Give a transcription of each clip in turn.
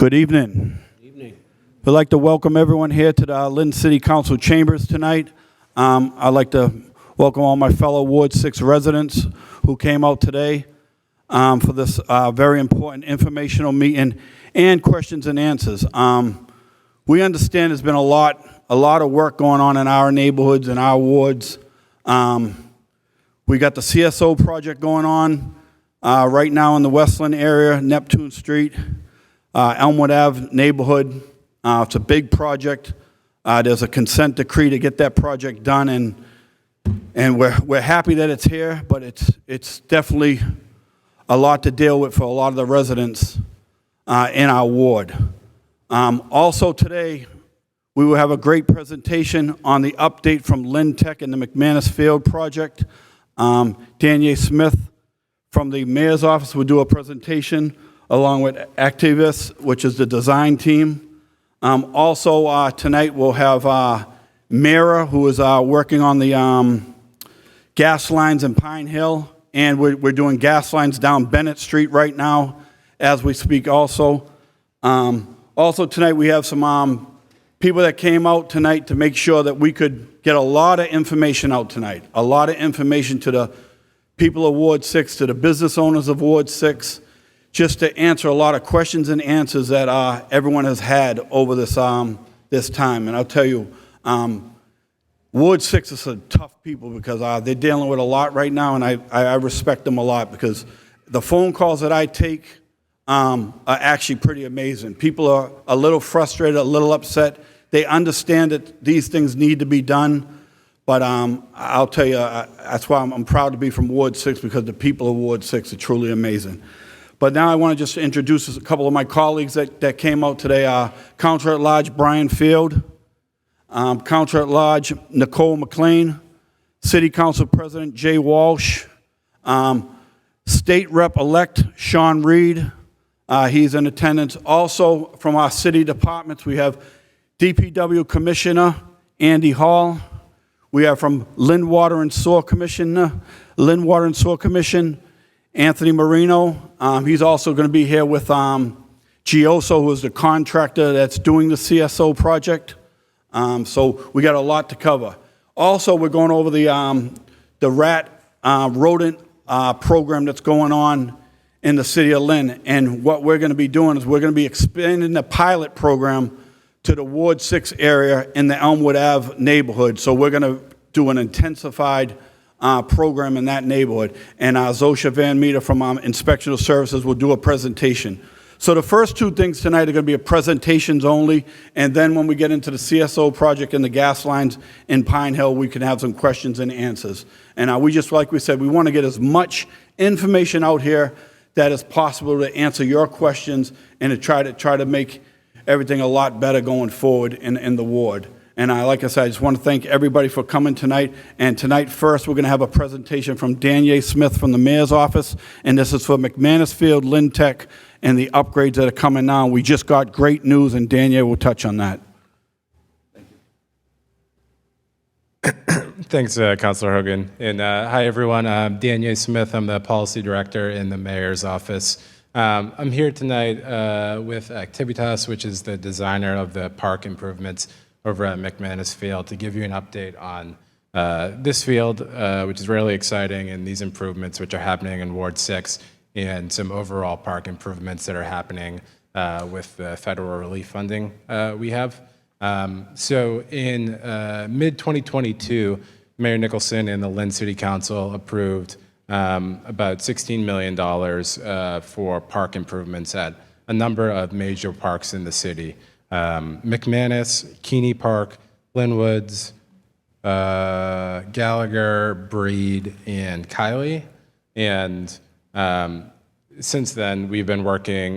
Good evening. Good evening. I'd like to welcome everyone here to the Lynn City Council chambers tonight. I'd like to welcome all my fellow Ward 6 residents who came out today for this very important informational meeting and questions and answers. We understand there's been a lot of work going on in our neighborhoods and our wards. We got the CSO project going on right now in the Westland area, Neptune Street, Elmwood Ave neighborhood. It's a big project. There's a consent decree to get that project done, and we're happy that it's here, but it's definitely a lot to deal with for a lot of the residents in our ward. Also today, we will have a great presentation on the update from Lynn Tech and the McManus Field project. Danielle Smith from the mayor's office will do a presentation along with Activists, which is the design team. Also tonight we'll have Mara, who is working on the gas lines in Pine Hill, and we're doing gas lines down Bennett Street right now as we speak also. Also tonight we have some people that came out tonight to make sure that we could get a lot of information out tonight, a lot of information to the people of Ward 6, to the business owners of Ward 6, just to answer a lot of questions and answers that everyone has had over this this time. And I'll tell you, Ward 6 is a tough people because they're dealing with a lot right now, and I respect them a lot because the phone calls that I take are actually pretty amazing. People are a little frustrated, a little upset. They understand that these things need to be done, but I'll tell you, that's why I'm proud to be from Ward 6, because the people of Ward 6 are truly amazing. But now I want to just introduce a couple of my colleagues that came out today. Councilor at Large Brian Field, Councilor at Large Nicole McLean, City Council President Jay Walsh, State Rep-elect Sean Reed, he's in attendance. Also from our city departments, we have DPW Commissioner Andy Hall. We have from Lynn Water and Sewer Commission, Anthony Marino. He's also going to be here with Gioso, who is the contractor that's doing the CSO project. So we got a lot to cover. Also, we're going over the rodent program that's going on in the city of Lynn. And what we're going to be doing is we're going to be expanding the pilot program to the Ward 6 area in the Elmwood Ave neighborhood. So we're going to do an intensified program in that neighborhood. And Zosha Van Meter from Inspectional Services will do a presentation. So the first two things tonight are going to be presentations only, and then when we get into the CSO project and the gas lines in Pine Hill, we can have some questions and answers. And we just, like we said, we want to get as much information out here that is possible to answer your questions and to try to make everything a lot better going forward in the ward. And like I said, I just want to thank everybody for coming tonight. And tonight, first, we're going to have a presentation from Danielle Smith from the mayor's office. And this is for McManus Field, Lynn Tech, and the upgrades that are coming now. We just got great news, and Danielle will touch on that. Thank you. Thanks, Councilor Hogan. And hi, everyone. I'm Danielle Smith. I'm the policy director in the mayor's office. I'm here tonight with Activitas, which is the designer of the park improvements over at McManus Field, to give you an update on this field, which is really exciting, and these improvements which are happening in Ward 6, and some overall park improvements that are happening with the federal relief funding we have. So in mid-2022, Mayor Nicholson and the Lynn City Council approved about $16 million for park improvements at a number of major parks in the city. McManus, Keeney Park, Linwoods, Gallagher, Breed, and Kiley. And since then, we've been working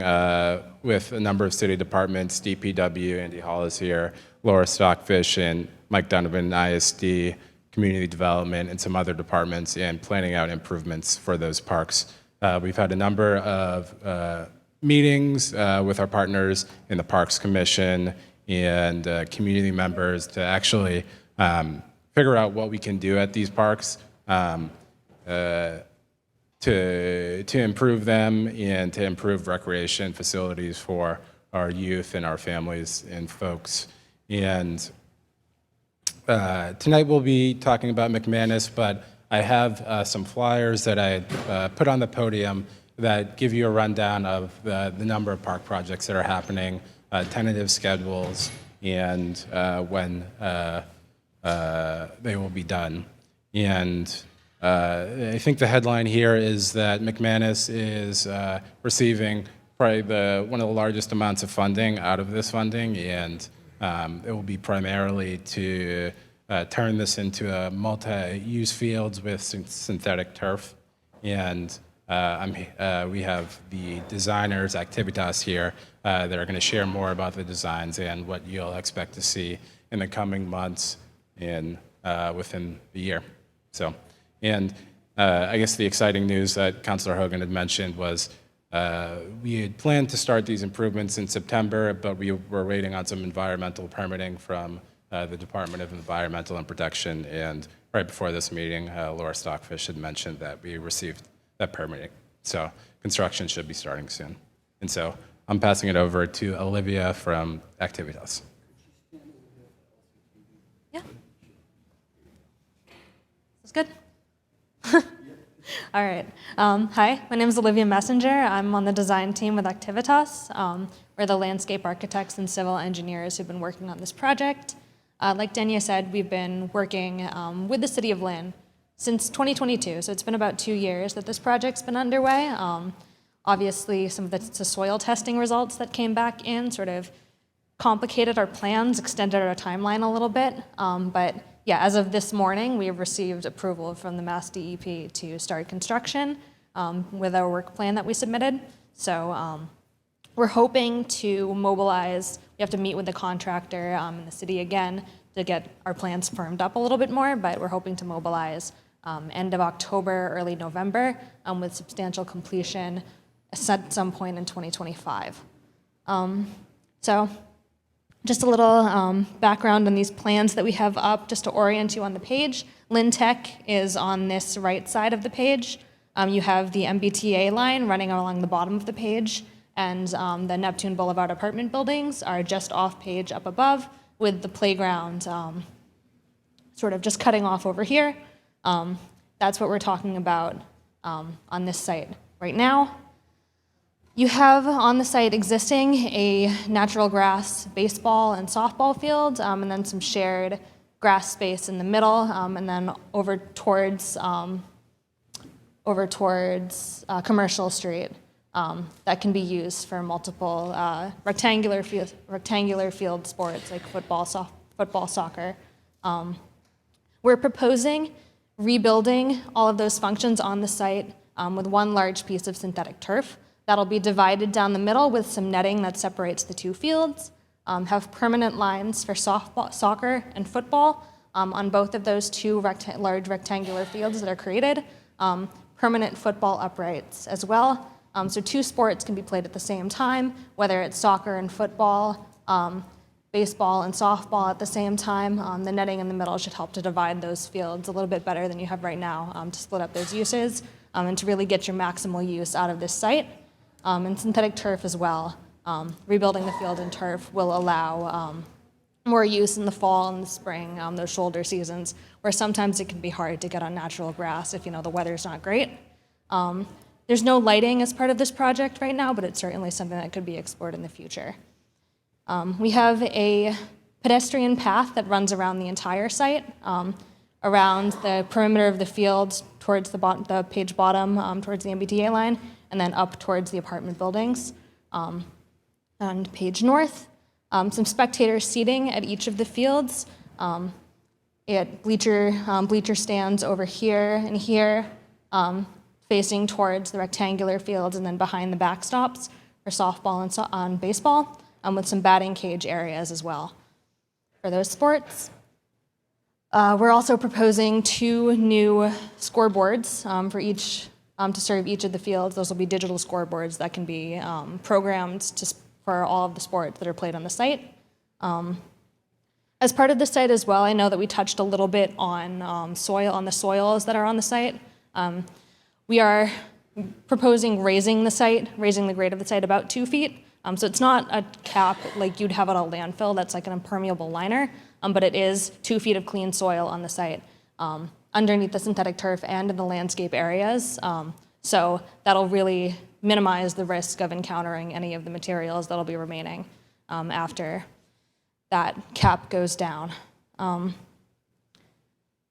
with a number of city departments, DPW, Andy Hall is here, Laura Stockfish, and Mike Donovan, ISD, Community Development, and some other departments, and planning out improvements for those parks. We've had a number of meetings with our partners in the Parks Commission and community members to actually figure out what we can do at these parks to improve them and to improve recreation facilities for our youth and our families and folks. And tonight we'll be talking about McManus, but I have some flyers that I put on the podium that give you a rundown of the number of park projects that are happening, tentative schedules, and when they will be done. And I think the headline here is that McManus is receiving probably one of the largest amounts of funding out of this funding, and it will be primarily to turn this into a multi-use fields with synthetic turf. And we have the designers, Activitas, here that are going to share more about the designs and what you'll expect to see in the coming months and within the year. So, and I guess the exciting news that Councilor Hogan had mentioned was we had planned to start these improvements in September, but we were waiting on some environmental permitting from the Department of Environmental and Protection. And right before this meeting, Laura Stockfish had mentioned that we received that permitting. So construction should be starting soon. And so I'm passing it over to Olivia from Activitas. Yeah. That's good. All right. Hi, my name is Olivia Messenger. I'm on the design team with Activitas. We're the landscape architects and civil engineers who've been working on this project. Like Dania said, we've been working with the City of Lynn since 2022, so it's been about 2 years that this project's been underway. Obviously, some of the soil testing results that came back in sort of complicated our plans, extended our timeline a little bit, but yeah, as of this morning, we have received approval from the Mass DEP to start construction with our work plan that we submitted. So we're hoping to mobilize. We have to meet with the contractor in the city again to get our plans firmed up a little bit more, but we're hoping to mobilize end of October, early November, with substantial completion at some point in 2025. So just a little background on these plans that we have up, just to orient you on the page. Lynn Tech is on this right side of the page. You have the MBTA line running along the bottom of the page, and the Neptune Boulevard apartment buildings are just off page up above, with the playground sort of just cutting off over here. That's what we're talking about on this site right now. You have on the site existing a natural grass baseball and softball field, and then some shared grass space in the middle, and then over towards Commercial Street that can be used for multiple rectangular field sports like football, soccer. We're proposing rebuilding all of those functions on the site with one large piece of synthetic turf. That'll be divided down the middle with some netting that separates the two fields, have permanent lines for softball, soccer, and football on both of those two large rectangular fields that are created, permanent football uprights as well. So two sports can be played at the same time, whether it's soccer and football, baseball and softball at the same time. The netting in the middle should help to divide those fields a little bit better than you have right now to split up those uses and to really get your maximal use out of this site. And synthetic turf as well. Rebuilding the field in turf will allow more use in the fall and the spring, those shoulder seasons, where sometimes it can be hard to get on natural grass if the weather's not great. There's no lighting as part of this project right now, but it's certainly something that could be explored in the future. We have a pedestrian path that runs around the entire site, around the perimeter of the field towards the page bottom, towards the MBTA line, and then up towards the apartment buildings. On page north, some spectator seating at each of the fields. At bleacher stands over here and here, facing towards the rectangular fields, and then behind the backstops for softball and baseball, with some batting cage areas as well for those sports. We're also proposing 2 new scoreboards for each to serve each of the fields. Those will be digital scoreboards that can be programmed for all of the sports that are played on the site. As part of the site as well, I know that we touched a little bit on the soils that are on the site. We are proposing raising the grade of the site about 2 feet So it's not a cap like you'd have at a landfill that's like an impermeable liner, but it is 2 feet of clean soil on the site, underneath the synthetic turf and in the landscape areas. So that'll really minimize the risk of encountering any of the materials that'll be remaining after that cap goes down.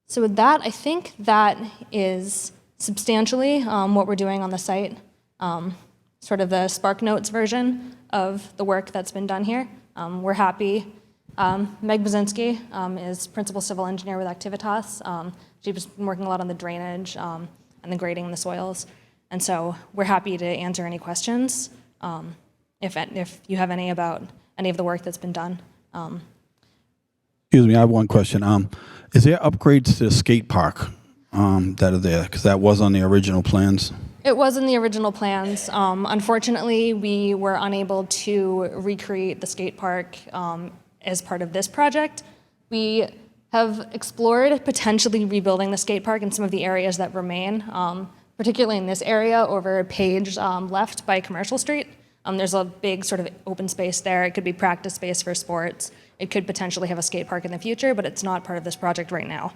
So with that, I think that is substantially what we're doing on the site, sort of the Spark Notes version of the work that's been done here. We're happy. Meg Bazinski is principal civil engineer with Activitas. She's been working a lot on the drainage and the grading in the soils. And so we're happy to answer any questions if you have any about any of the work that's been done. Excuse me, I have one question. Is there upgrades to the skate park that are there? Because that was on the original plans. It was in the original plans. Unfortunately, we were unable to recreate the skate park as part of this project. We have explored potentially rebuilding the skate park in some of the areas that remain, particularly in this area over a page left by Commercial Street. There's a big sort of open space there. It could be practice space for sports. It could potentially have a skate park in the future, but it's not part of this project right now.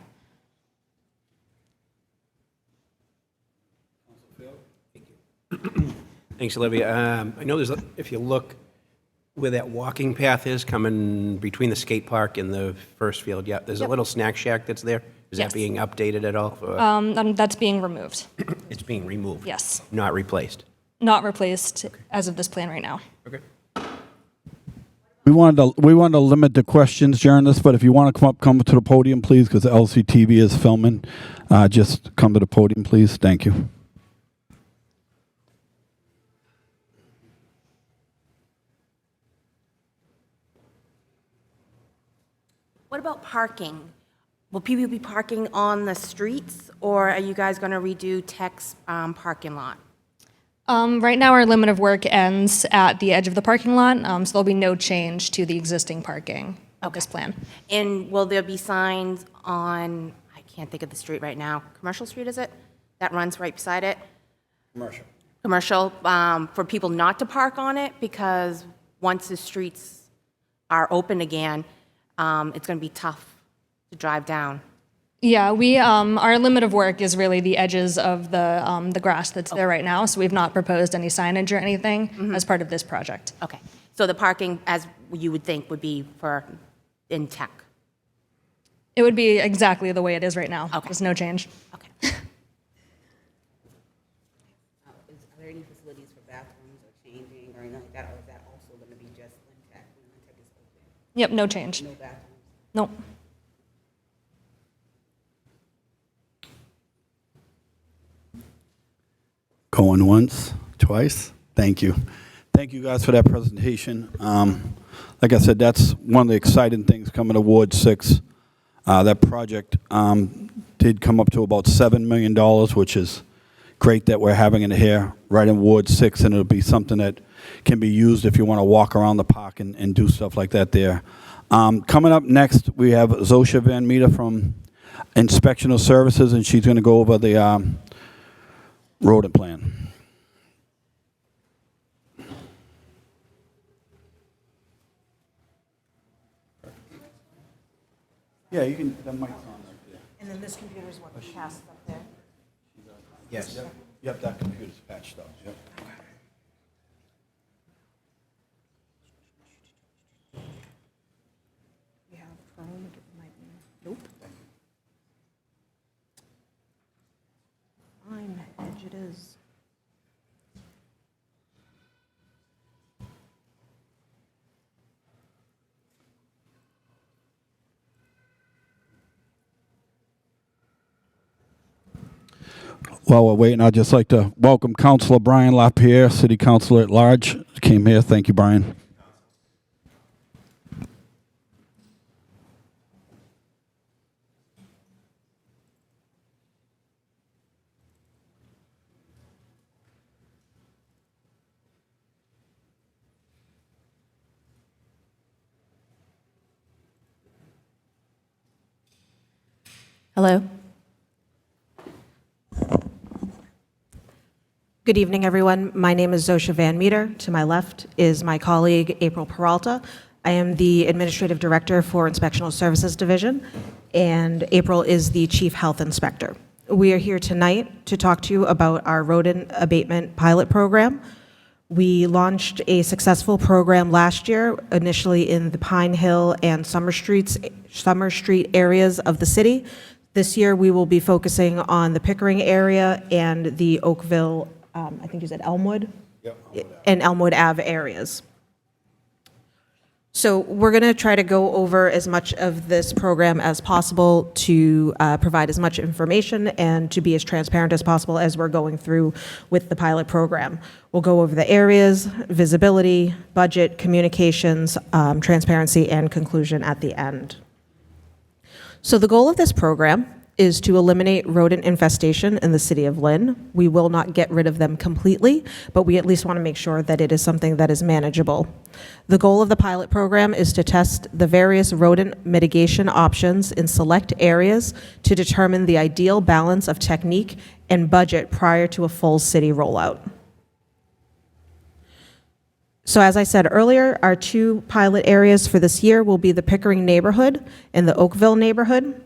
Thanks, Olivia. I know if you look where that walking path is coming between the skate park and the first field, yeah, there's a little snack shack that's there. Is Yes. that being updated at all? That's being removed. It's being removed? Yes. Not replaced? Not replaced as of this plan right now. Okay. We wanted to limit the questions during this, but if you want to come to the podium, please, because LCTV is filming. Just come to the podium, please. Thank you. What about parking? Will people be parking on the streets, or are you guys going to redo Tech's parking lot? Right now, our limit of work ends at the edge of the parking lot, so there'll be no change to the existing parking of this plan. And will there be signs on, I can't think of the street right now, Commercial Street, is it? That runs right beside it? Commercial. Commercial, for people not to park on it, because once the streets are open again, it's going to be tough to drive down. Yeah, our limit of work is really the edges of the grass that's there right now, so we've not proposed any signage or anything as part of this project. Okay, so the parking, as you would think, would be in Tech? It would be exactly the way it is right now. Okay. There's no change. Okay. Are there any facilities for bathrooms or changing or anything like that, or is that also going to be just Lynn Tech when Lynn Tech is open? Yep, no change. No bathrooms? Nope. Going once, twice. Thank you. Thank you guys for that presentation. Like I said, that's one of the exciting things coming to Ward 6. That project did come up to about $7 million, which is great that we're having it here right in Ward 6, and it'll be something that can be used if you want to walk around the park and do stuff like that there. Coming up next, we have Zosha Van Meter from Inspectional Services, and she's going to go over the rodent plan. Yeah, you can, the mic's on right there. And then this computer is what passed up there? Yes. Yep, that computer's patched up, yep. You have Chrome, it might be, nope. Fine, Edge it is. While we're waiting, I'd just like to welcome Councilor Brian LaPierre, City Councilor at Large. Came here. Thank you, Brian. Hello? Good evening, everyone. My name is Zosha Van Meter. To my left is my colleague, April Peralta. I am the Administrative Director for Inspectional Services Division, and April is the Chief Health Inspector. We are here tonight to talk to you about our rodent abatement pilot program. We launched a successful program last year, initially in the Pine Hill and Summer Street areas of the city. This year, we will be focusing on the Pickering area and the Oakville, I think you said Elmwood? Yep. And Elmwood Ave areas. So we're going to try to go over as much of this program as possible to provide as much information and to be as transparent as possible as we're going through with the pilot program. We'll go over the areas, visibility, budget, communications, transparency, and conclusion at the end. So the goal of this program is to eliminate rodent infestation in the city of Lynn. We will not get rid of them completely, but we at least want to make sure that it is something that is manageable. The goal of the pilot program is to test the various rodent mitigation options in select areas to determine the ideal balance of technique and budget prior to a full city rollout. So as I said earlier, our two pilot areas for this year will be the Pickering neighborhood and the Oakville neighborhood.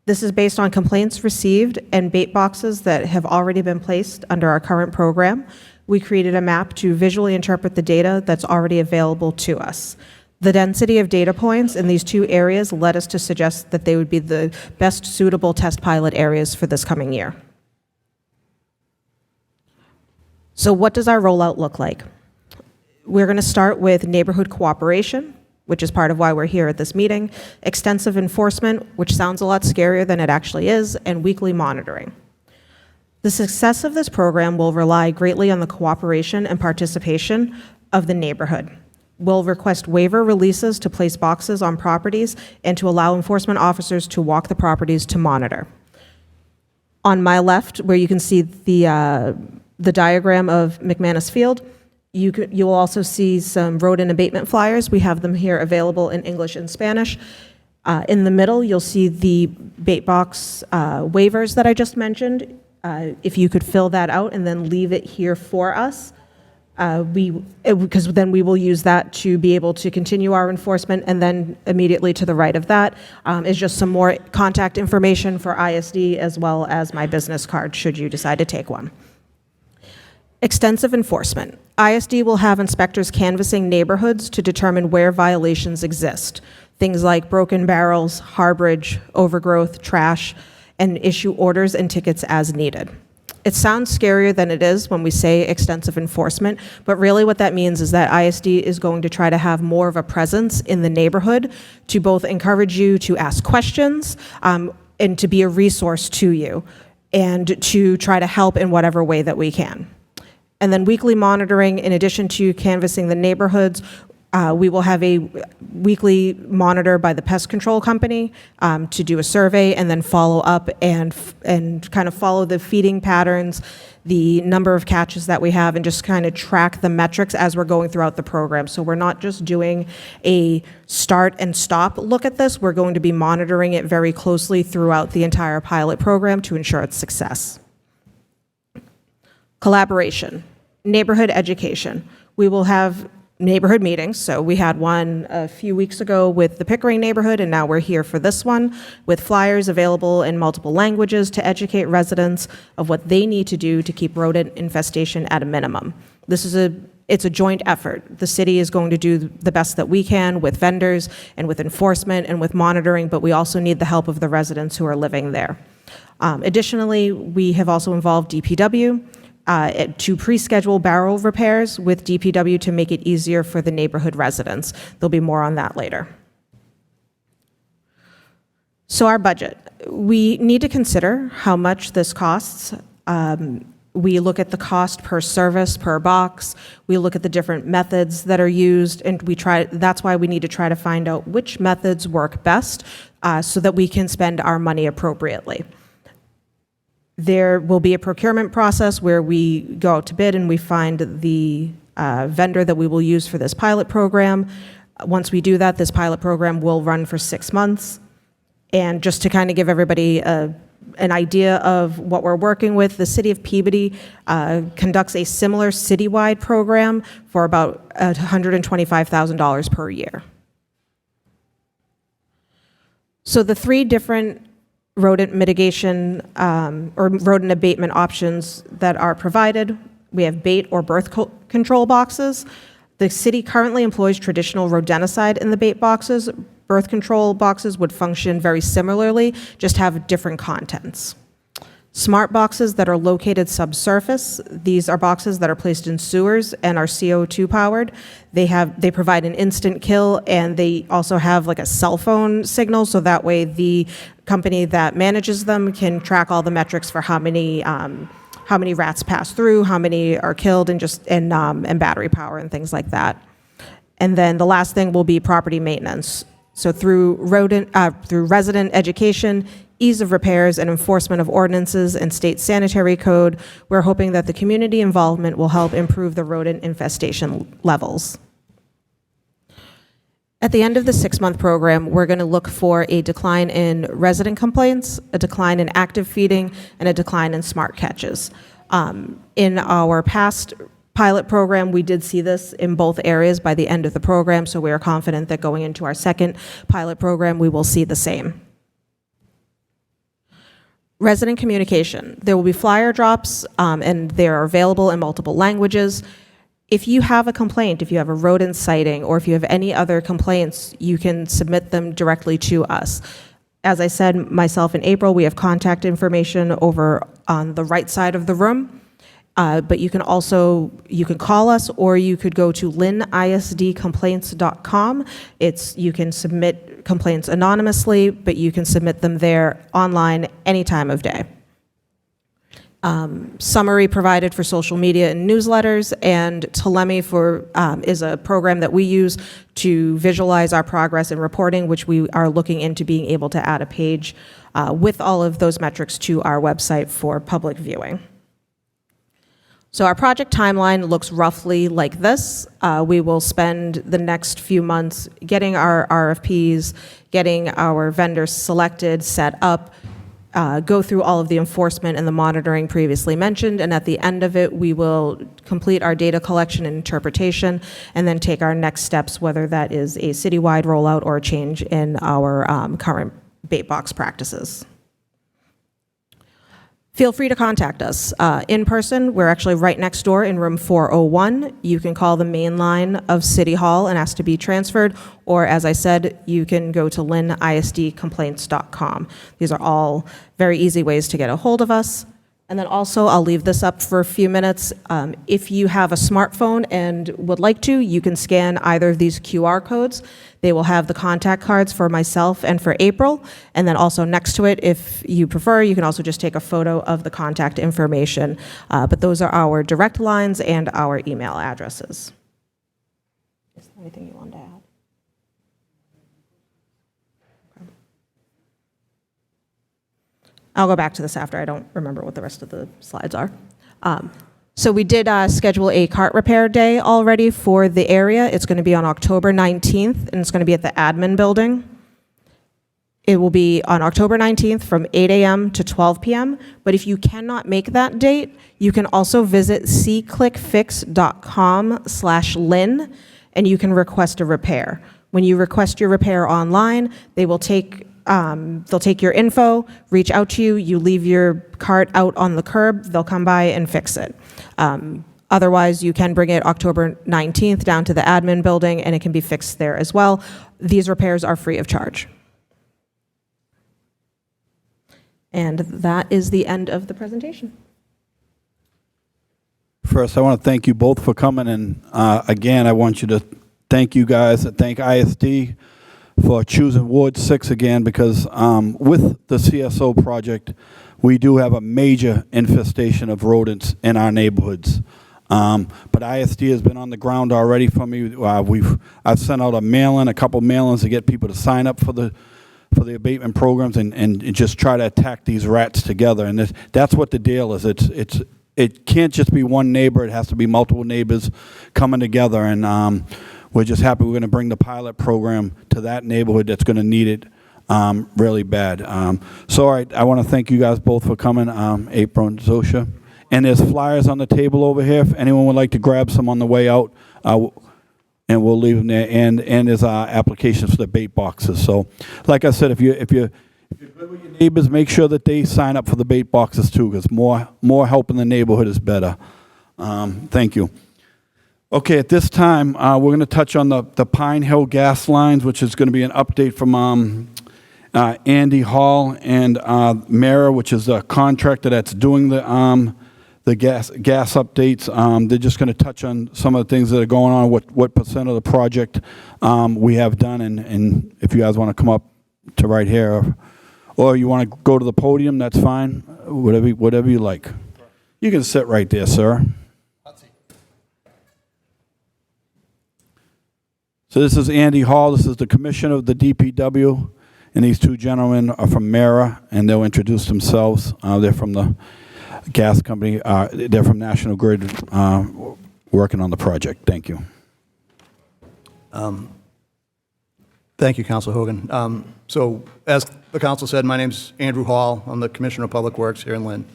This is based on complaints received and bait boxes that have already been placed under our current program. We created a map to visually interpret the data that's already available to us. The density of data points in these two areas led us to suggest that they would be the best suitable test pilot areas for this coming year. So what does our rollout look like? We're going to start with neighborhood cooperation, which is part of why we're here at this meeting, extensive enforcement, which sounds a lot scarier than it actually is, and weekly monitoring. The success of this program will rely greatly on the cooperation and participation of the neighborhood. We'll request waiver releases to place boxes on properties and to allow enforcement officers to walk the properties to monitor. On my left, where you can see the diagram of McManus Field, you will also see some rodent abatement flyers. We have them here available in English and Spanish. In the middle, you'll see the bait box waivers that I just mentioned. If you could fill that out and then leave it here for us, because then we will use that to be able to continue our enforcement. And then immediately to the right of that is just some more contact information for ISD, as well as my business card, should you decide to take one. Extensive enforcement. ISD will have inspectors canvassing neighborhoods to determine where violations exist. Things like broken barrels, harborage, overgrowth, trash, and issue orders and tickets as needed. It sounds scarier than it is when we say extensive enforcement, but really what that means is that ISD is going to try to have more of a presence in the neighborhood to both encourage you to ask questions and to be a resource to you and to try to help in whatever way that we can. And then weekly monitoring, in addition to canvassing the neighborhoods, we will have a weekly monitor by the pest control company to do a survey and then follow up and kind of follow the feeding patterns, the number of catches that we have, and just kind of track the metrics as we're going throughout the program. So we're not just doing a start and stop look at this. We're going to be monitoring it very closely throughout the entire pilot program to ensure its success. Collaboration, neighborhood education. We will have neighborhood meetings. So we had one a few weeks ago with the Pickering neighborhood, and now we're here for this one with flyers available in multiple languages to educate residents of what they need to do to keep rodent infestation at a minimum. It's a joint effort. The city is going to do the best that we can with vendors and with enforcement and with monitoring, but we also need the help of the residents who are living there. Additionally, we have also involved DPW to pre-schedule barrel repairs with DPW to make it easier for the neighborhood residents. There'll be more on that later. So our budget. We need to consider how much this costs. We look at the cost per service, per box. We look at the different methods that are used, and that's why we need to try to find out which methods work best so that we can spend our money appropriately. There will be a procurement process where we go out to bid and we find the vendor that we will use for this pilot program. Once we do that, this pilot program will run for 6 months. And just to kind of give everybody a an idea of what we're working with, the City of Peabody conducts a similar citywide program for about $125,000 per year. So the three different rodent mitigation or rodent abatement options that are provided, we have bait or birth control boxes. The city currently employs traditional rodenticide in the bait boxes. Birth control boxes would function very similarly, just have different contents. Smart boxes that are located subsurface, these are boxes that are placed in sewers and are CO2 powered. They provide an instant kill, and they also have like a cell phone signal, so that way the company that manages them can track all the metrics for how many rats pass through, how many are killed, and battery power and things like that. And then the last thing will be property maintenance. So through resident education, ease of repairs, and enforcement of ordinances and state sanitary code, we're hoping that the community involvement will help improve the rodent infestation levels. At the end of the 6-month program, we're going to look for a decline in resident complaints, a decline in active feeding, and a decline in smart catches. In our past pilot program, we did see this in both areas by the end of the program, so we are confident that going into our second pilot program, we will see the same. Resident communication. There will be flyer drops, and they are available in multiple languages. If you have a complaint, if you have a rodent sighting, or if you have any other complaints, you can submit them directly to us. As I said, myself and April, we have contact information over on the right side of the room. But you can call us, or you could go to lynnisdcomplaints.com. You can submit complaints anonymously, but you can submit them there online any time of day. Summary provided for social media and newsletters, and Telemi is a program that we use to visualize our progress in reporting, which we are looking into being able to add a page with all of those metrics to our website for public viewing. So our project timeline looks roughly like this. We will spend the next few months getting our RFPs, getting our vendors selected, set up, go through all of the enforcement and the monitoring previously mentioned, and at the end of it, we will complete our data collection and interpretation, and then take our next steps, whether that is a citywide rollout or a change in our current bait box practices. Feel free to contact us. In person, we're actually right next door in room 401. You can call the main line of City Hall and ask to be transferred, or as I said, you can go to lynnisdcomplaints.com. These are all very easy ways to get a hold of us. And then also, I'll leave this up for a few minutes. If you have a smartphone and would like to, you can scan either of these QR codes. They will have the contact cards for myself and for April. And then also next to it, if you prefer, you can also just take a photo of the contact information. But those are our direct lines and our email addresses. Is there anything you wanted to add? I'll go back to this after. I don't remember what the rest of the slides are. So we did schedule a cart repair day already for the area. It's going to be on October 19th, and it's going to be at the admin building. It will be on October 19th from 8 a.m. to 12 p.m. But if you cannot make that date, you can also visit cclickfix.com/Lynn, and you can request a repair. When you request your repair online, they will they'll take your info, reach out to you, you leave your cart out on the curb, they'll come by and fix it. Otherwise, you can bring it October 19th down to the admin building, and it can be fixed there as well. These repairs are free of charge. And that is the end of the presentation. First, I want to thank you both for coming, and again, I want you to thank you guys, and thank ISD for choosing Ward 6 again, because with the CSO project, we do have a major infestation of rodents in our neighborhoods. But ISD has been on the ground already for me. I've sent out a couple mailings to get people to sign up for the abatement programs and just try to attack these rats together. And that's what the deal is. It can't just be one neighbor. It has to be multiple neighbors coming together. And we're just happy we're going to bring the pilot program to that neighborhood that's going to need it. really bad. So, all right, I want to thank you guys both for coming, April and Zosha. And there's flyers on the table over here. If anyone would like to grab some on the way out, and we'll leave them there. And there's applications for the bait boxes. So, like I said, if you're good with your neighbors, make sure that they sign up for the bait boxes too, because more help in the neighborhood is better. Thank you. Okay, at this time, we're going to touch on the Pine Hill gas lines, which is going to be an update from Andy Hall and Mara, which is the contractor that's doing the gas updates. They're just going to touch on some of the things that are going on, what percent of the project we have done, and if you guys want to come up to right here, or you want to go to the podium, that's fine. Whatever you like. You can sit right there, sir. So this is Andy Hall. This is the commissioner of the DPW, and these two gentlemen are from Mara, and they'll introduce themselves. They're from the gas company. They're from National Grid, working on the project. Thank you. Thank you, Councilor Hogan. So as the council said, my name's Andrew Hall. I'm the Commissioner of Public Works here in Lynn.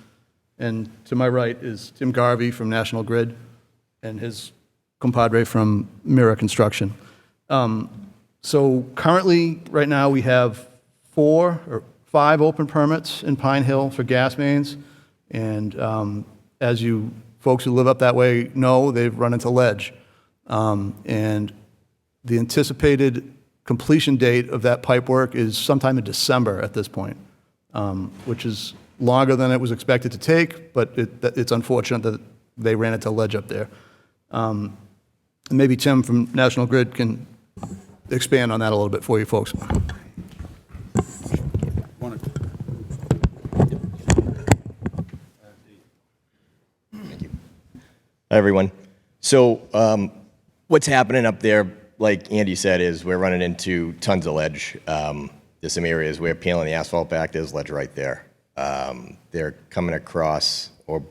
And to my right is Tim Garvey from National Grid and his compadre from Mira Construction. So currently, right now, we have 4 or 5 open permits in Pine Hill for gas mains. And as you folks who live up that way know, they've run into ledge. And the anticipated completion date of that pipe work is sometime in December at this point, which is longer than it was expected to take, but it's unfortunate that they ran into ledge up there. And maybe Tim from National Grid can expand on that a little bit for you folks. Hi, everyone. So what's happening up there, like Andy said, is we're running into tons of ledge. There's some areas where peeling the asphalt back, there's ledge right there. They're coming across, or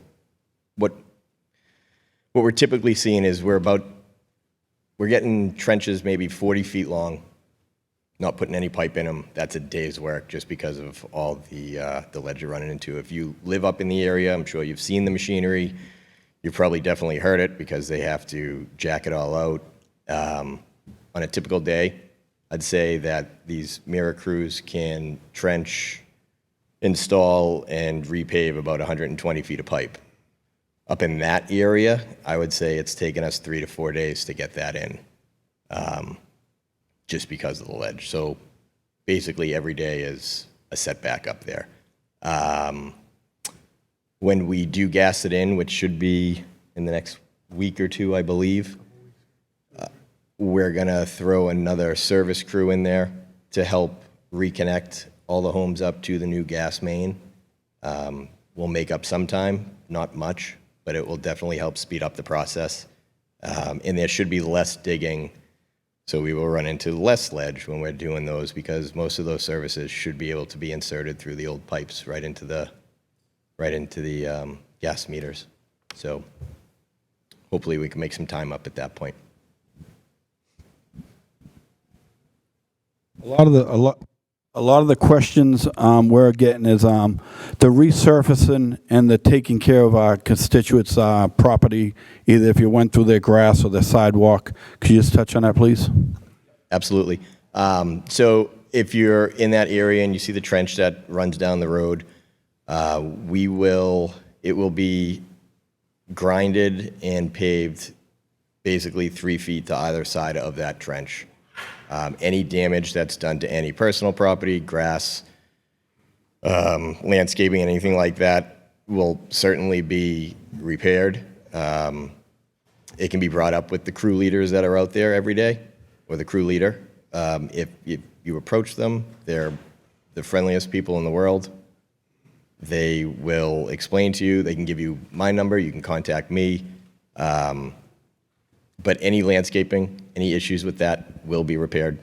what we're typically seeing is we're getting trenches maybe 40 feet long, not putting any pipe in them. That's a day's work just because of all the ledge you're running into. If you live up in the area, I'm sure you've seen the machinery. You've probably definitely heard it because they have to jack it all out. On a typical day, I'd say that these Mira crews can trench, install, and repave about 120 feet of pipe. Up in that area, I would say it's taken us 3 to 4 days to get that in, just because of the ledge. So basically every day is a setback up there. When we do gas it in, which should be in the next week or 2, I believe, we're going to throw another service crew in there to help reconnect all the homes up to the new gas main. We'll make up some time, not much, but it will definitely help speed up the process. And there should be less digging, so we will run into less ledge when we're doing those, because most of those services should be able to be inserted through the old pipes right into the gas meters. So hopefully we can make some time up at that point. A lot of the questions we're getting is the resurfacing and the taking care of our constituents' property, either if you went through their grass or their sidewalk. Could you just touch on that, please? Absolutely. So if you're in that area and you see the trench that runs down the road, it will be grinded and paved basically 3 feet to either side of that trench. Any damage that's done to any personal property, grass, landscaping, anything like that will certainly be repaired. It can be brought up with the crew leaders that are out there every day, or the crew leader. If you approach them, they're the friendliest people in the world. They will explain to you. They can give you my number. You can contact me. But any landscaping, any issues with that will be repaired.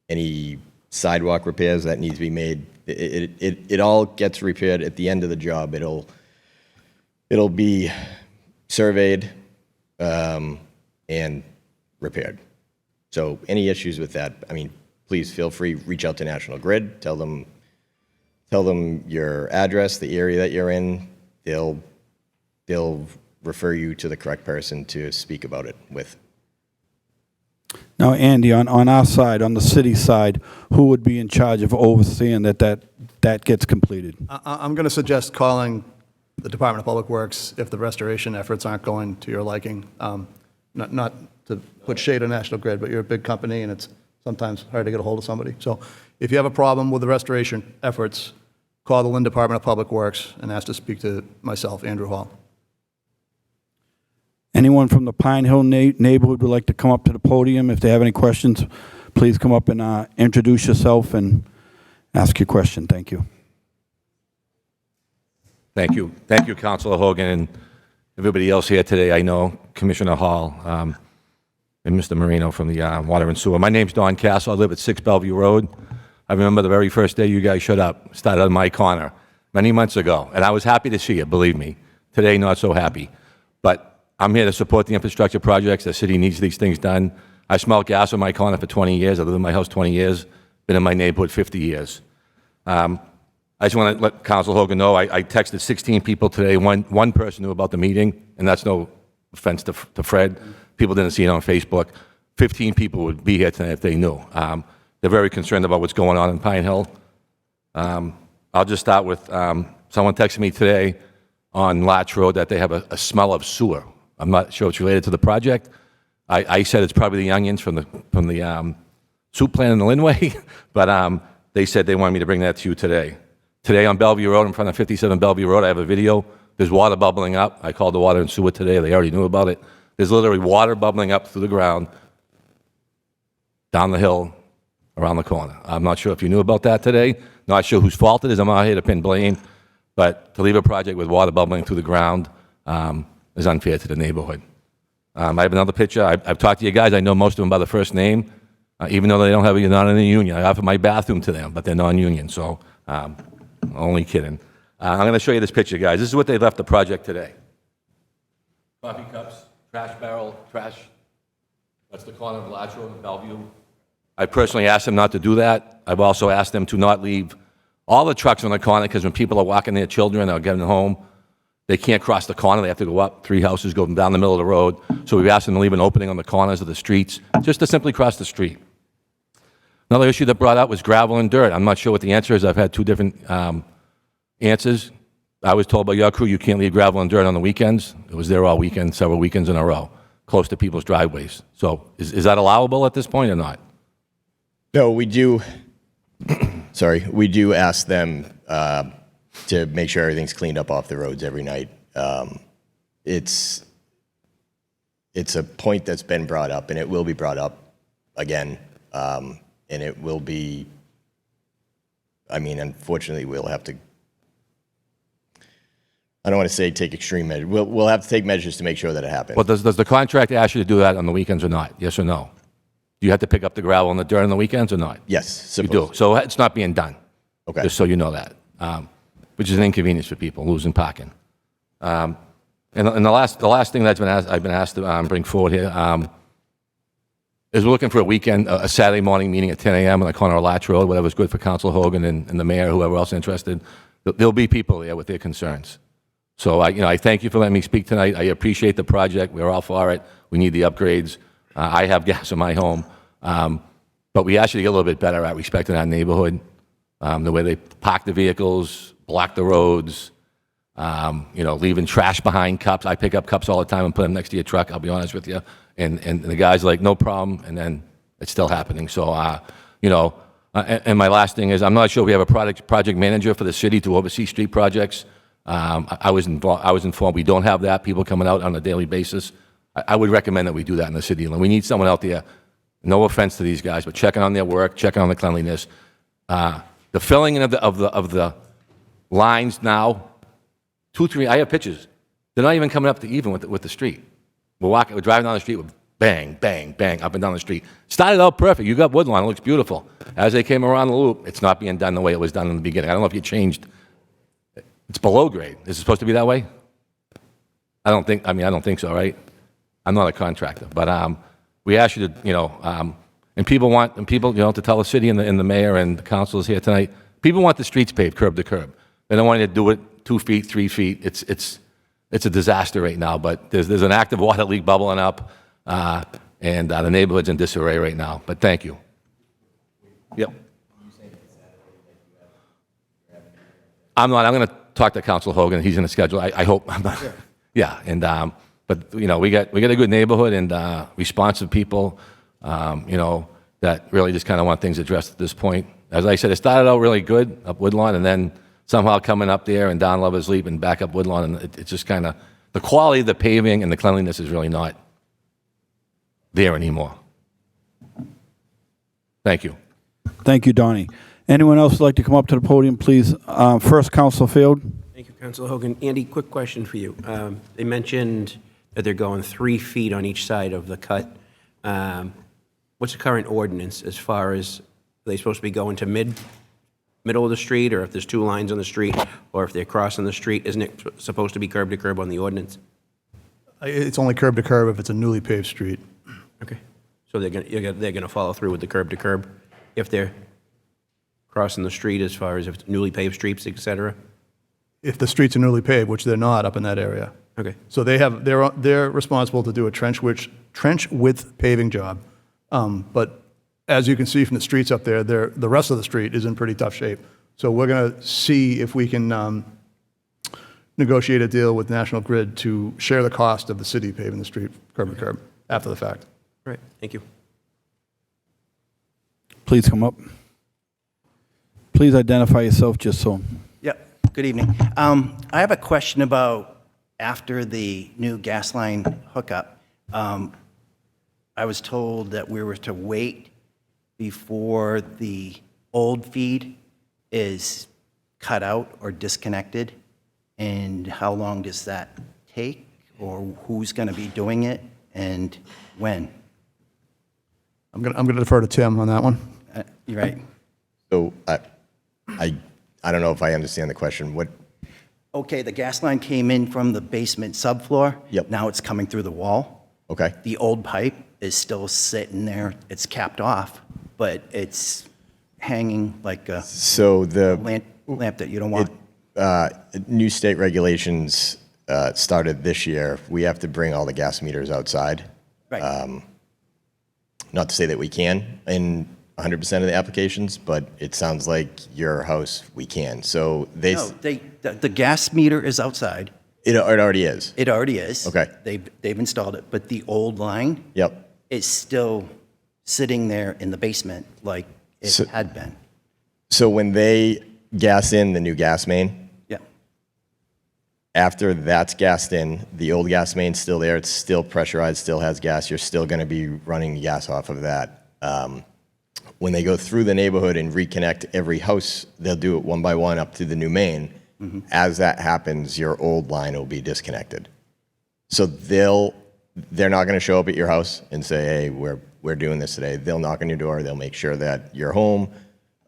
Any sidewalk repairs that need to be made, it all gets repaired at the end of the job. It'll be surveyed and repaired. So any issues with that, I mean, please feel free, reach out to National Grid, tell them your address, the area that you're in. They'll refer you to the correct person to speak about it with. Now, Andy, on our side, on the city side, who would be in charge of overseeing that gets completed? I'm going to suggest calling the Department of Public Works if the restoration efforts aren't going to your liking. Not to put shade on National Grid, but you're a big company and it's sometimes hard to get a hold of somebody. So if you have a problem with the restoration efforts, call the Lynn Department of Public Works and ask to speak to myself, Andrew Hall. Anyone from the Pine Hill neighborhood would like to come up to the podium? If they have any questions, please come up and introduce yourself and ask your question. Thank you. Thank you. Thank you, Councilor Hogan, and everybody else here today. I know Commissioner Hall and Mr. Marino from the Water and Sewer. My name's Don Castle. I live at 6 Bellevue Road. I remember the very first day you guys showed up, started on my corner many months ago, and I was happy to see you, believe me. Today, not so happy. But I'm here to support the infrastructure projects. The city needs these things done. I smelled gas on my corner for 20 years. I lived in my house 20 years. Been in my neighborhood 50 years. I just want to let Councilor Hogan know I texted 16 people today. One person knew about the meeting, and that's no offense to Fred. People didn't see it on Facebook. 15 people would be here tonight if they knew. They're very concerned about what's going on in Pine Hill. I'll just start with someone texted me today on Latch Road that they have a smell of sewer. I'm not sure it's related to the project. I said it's probably the onions from the soup plant in the Linway, but they said they wanted me to bring that to you today. Today on Bellevue Road, in front of 57 Bellevue Road, I have a video. There's water bubbling up. I called the water and sewer today. They already knew about it. There's literally water bubbling up through the ground, down the hill, around the corner. I'm not sure if you knew about that today. Not sure whose fault it is. I'm not here to pin blame. But to leave a project with water bubbling through the ground is unfair to the neighborhood. I have another picture. I've talked to you guys. I know most of them by the first name, even though they don't have, you're not in a union. I offer my bathroom to them, but they're non-union, so only kidding. I'm going to show you this picture, guys. This is what they left the project today. Coffee cups, trash barrel, trash. That's the corner of Latch Road and Bellevue. I personally asked them not to do that. I've also asked them to not leave all the trucks on the corner, because when people are walking their children or getting home, they can't cross the corner. They have to go up 3 houses, go down the middle of the road. So we've asked them to leave an opening on the corners of the streets, just to simply cross the street. Another issue that brought up was gravel and dirt. I'm not sure what the answer is. I've had 2 different answers. I was told by your crew you can't leave gravel and dirt on the weekends. It was there all weekend, several weekends in a row, close to people's driveways. So is that allowable at this point or not? No, we do. Sorry, we do ask them to make sure everything's cleaned up off the roads every night. It's a point that's been brought up, and it will be brought up again, and it will be. I mean, unfortunately, we'll have to. I don't want to say take extreme measures. We'll have to take measures to make sure that it happens. Well, does the contract ask you to do that on the weekends or not? Yes or no? Do you have to pick up the gravel and the dirt on the weekends or not? Yes, You do. So it's not being done. Okay. Just so you know that, which is an inconvenience for people, losing parking. And the last thing that's I've been asked to bring forward here is we're looking for a weekend, a Saturday morning meeting at 10 a.m. on the corner of Latch Road, whatever's good for Councilor Hogan and the mayor, whoever else interested. There'll be people there with their concerns. So I thank you for letting me speak tonight. I appreciate the project. We're all for it. We need the upgrades. I have gas in my home. But we actually get a little bit better at respecting our neighborhood, the way they park the vehicles, block the roads, leaving trash behind cups. I pick up cups all the time and put them next to your truck, I'll be honest with you. And the guy's like, no problem, and then it's still happening. So, and my last thing is, I'm not sure we have a project manager for the city to oversee street projects. I was informed we don't have that, people coming out on a daily basis. I would recommend that we do that in the city. We need someone out there, no offense to these guys, but checking on their work, checking on the cleanliness. The filling in of the lines now, 2, 3, I have pictures. They're not even coming up to even with the street. We're driving down the street with bang, bang, bang, up and down the street. Started out perfect. You got Woodlawn, it looks beautiful. As they came around the loop, it's not being done the way it was done in the beginning. I don't know if you changed. It's below grade. Is it supposed to be that way? I don't think so, right? I'm not a contractor, but we ask you to, And people, to tell the city and the mayor and the councilors here tonight, people want the streets paved curb to curb. They don't want you to do it 2 feet, 3 feet. It's a disaster right now, but there's an active water leak bubbling up, and the neighborhood's in disarray right now, but thank you. Yep. I'm going to talk to Councilor Hogan. He's in the schedule. I hope. I'm not, yeah, and, but, we got a good neighborhood and responsive people, that really just kind of want things addressed at this point. As I said, it started out really good up Woodlawn, and then somehow coming up there and down Lover's Leap and back up Woodlawn, and it's just kind of, the quality of the paving and the cleanliness is really not there anymore. Thank you. Thank you, Donnie. Anyone else like to come up to the podium, please? First, Councilor Field. Thank you, Councilor Hogan. Andy, quick question for you. They mentioned that they're going 3 feet on each side of the cut. What's the current ordinance as far as, are they supposed to be going to middle of the street, or if there's 2 lines on the street, or if they're crossing the street, isn't it supposed to be curb to curb on the ordinance? It's only curb to curb if it's a newly paved street. Okay. So they're gonna follow through with the curb to curb if they're crossing the street, as far as if it's newly paved streets, et cetera? If the streets are newly paved, which they're not up in that area. Okay. So they're responsible to do a trench width paving job. But as you can see from the streets up there, the rest of the street is in pretty tough shape. So we're going to see if we can negotiate a deal with National Grid to share the cost of the city paving the street curb to curb after the fact. All right, thank you. Please come up. Please identify yourself just so. Yep, good evening. I have a question about after the new gas line hookup. I was told that we were to wait before the old feed is cut out or disconnected. And how long does that take, or who's going to be doing it, and when? I'm going to defer to Tim on that one. You're right. So I don't know if I understand the question. What? Okay, the gas line came in from the basement subfloor. Yep. Now it's coming through the wall. Okay. The old pipe is still sitting there. It's capped off, but it's hanging like a So the lamp that you don't want. new state regulations started this year. We have to bring all the gas meters outside. Right. Not to say that we can in 100% of the applications, but it sounds like your house, we can. So No, the gas meter is outside. it already is. It already is. Okay. They've installed it, but the old line Yep. is still sitting there in the basement like it had been. So when they gas in the new gas main, Yeah. after that's gassed in, the old gas main's still there. It's still pressurized, still has gas. You're still going to be running gas off of that. When they go through the neighborhood and reconnect every house, they'll do it one by one up to the new main. Mm-hmm. As that happens, your old line will be disconnected. So they're not going to show up at your house and say, "Hey, we're doing this today." They'll knock on your door. They'll make sure that you're home.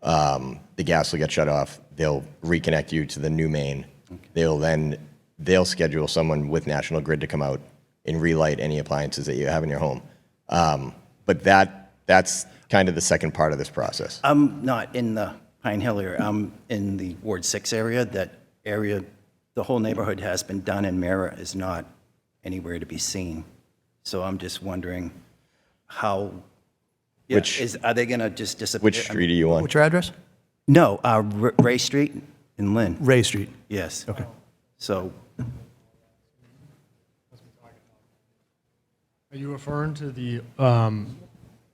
The gas will get shut off. They'll reconnect you to the new main. Okay. They'll schedule someone with National Grid to come out and relight any appliances that you have in your home. But that's kind of the second part of this process. I'm not in the Pine Hill area. I'm in the Ward 6 area. That area, the whole neighborhood has been done, and Mara is not anywhere to be seen. So I'm just wondering how, are they going to just disappear? Which street are you on? What's your address? No, Ray Street in Lynn. Ray Street. Yes. Okay. So, Are you referring to the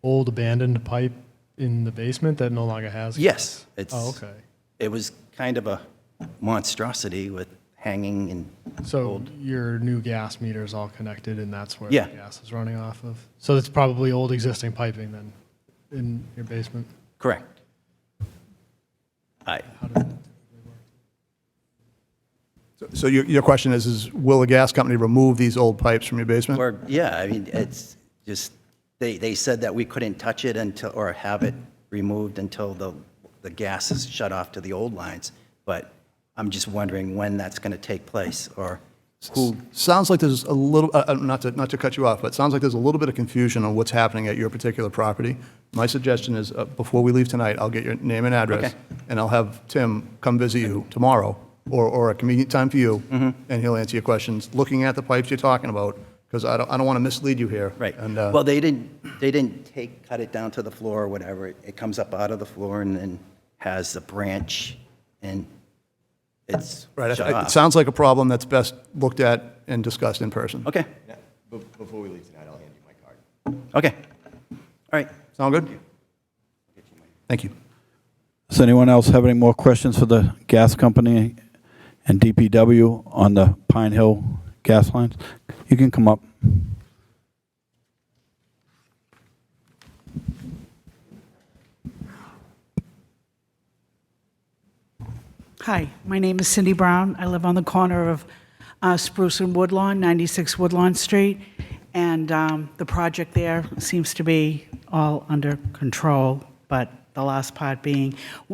old abandoned pipe in the basement that no longer has? yes. Oh, okay. It was kind of a monstrosity with hanging and So your new gas meter is all connected, and that's where Yeah. the gas is running off of? So it's probably old existing piping then in your basement? correct. How does that? So your question is will the gas company remove these old pipes from your basement? Or, yeah, I mean, it's just, they said that we couldn't touch it until, or have it removed until the gas is shut off to the old lines. But I'm just wondering when that's going to take place, or Sounds like there's a little, not to cut you off, but it sounds like there's a little bit of confusion on what's happening at your particular property. My suggestion is, before we leave tonight, I'll get your name and address, Okay. and I'll have Tim come visit you tomorrow, or a convenient time for you, and he'll answer your questions, looking at the pipes you're talking about, because I don't want to mislead you here. Right. And, Well, they didn't cut it down to the floor or whatever. It comes up out of the floor and then has a branch, and it's right, shut it off. sounds like a problem that's best looked at and discussed in person. Okay, Yeah, before we leave tonight, I'll hand you my card. okay. All right. Sound good? Thank you. Does anyone else have any more questions for the gas company and DPW on the Pine Hill gas lines? You can come up. Hi, my name is Cindy Brown. I live on the corner of Spruce and Woodlawn, 96 Woodlawn Street, and the project there seems to be all under control, but the last part being,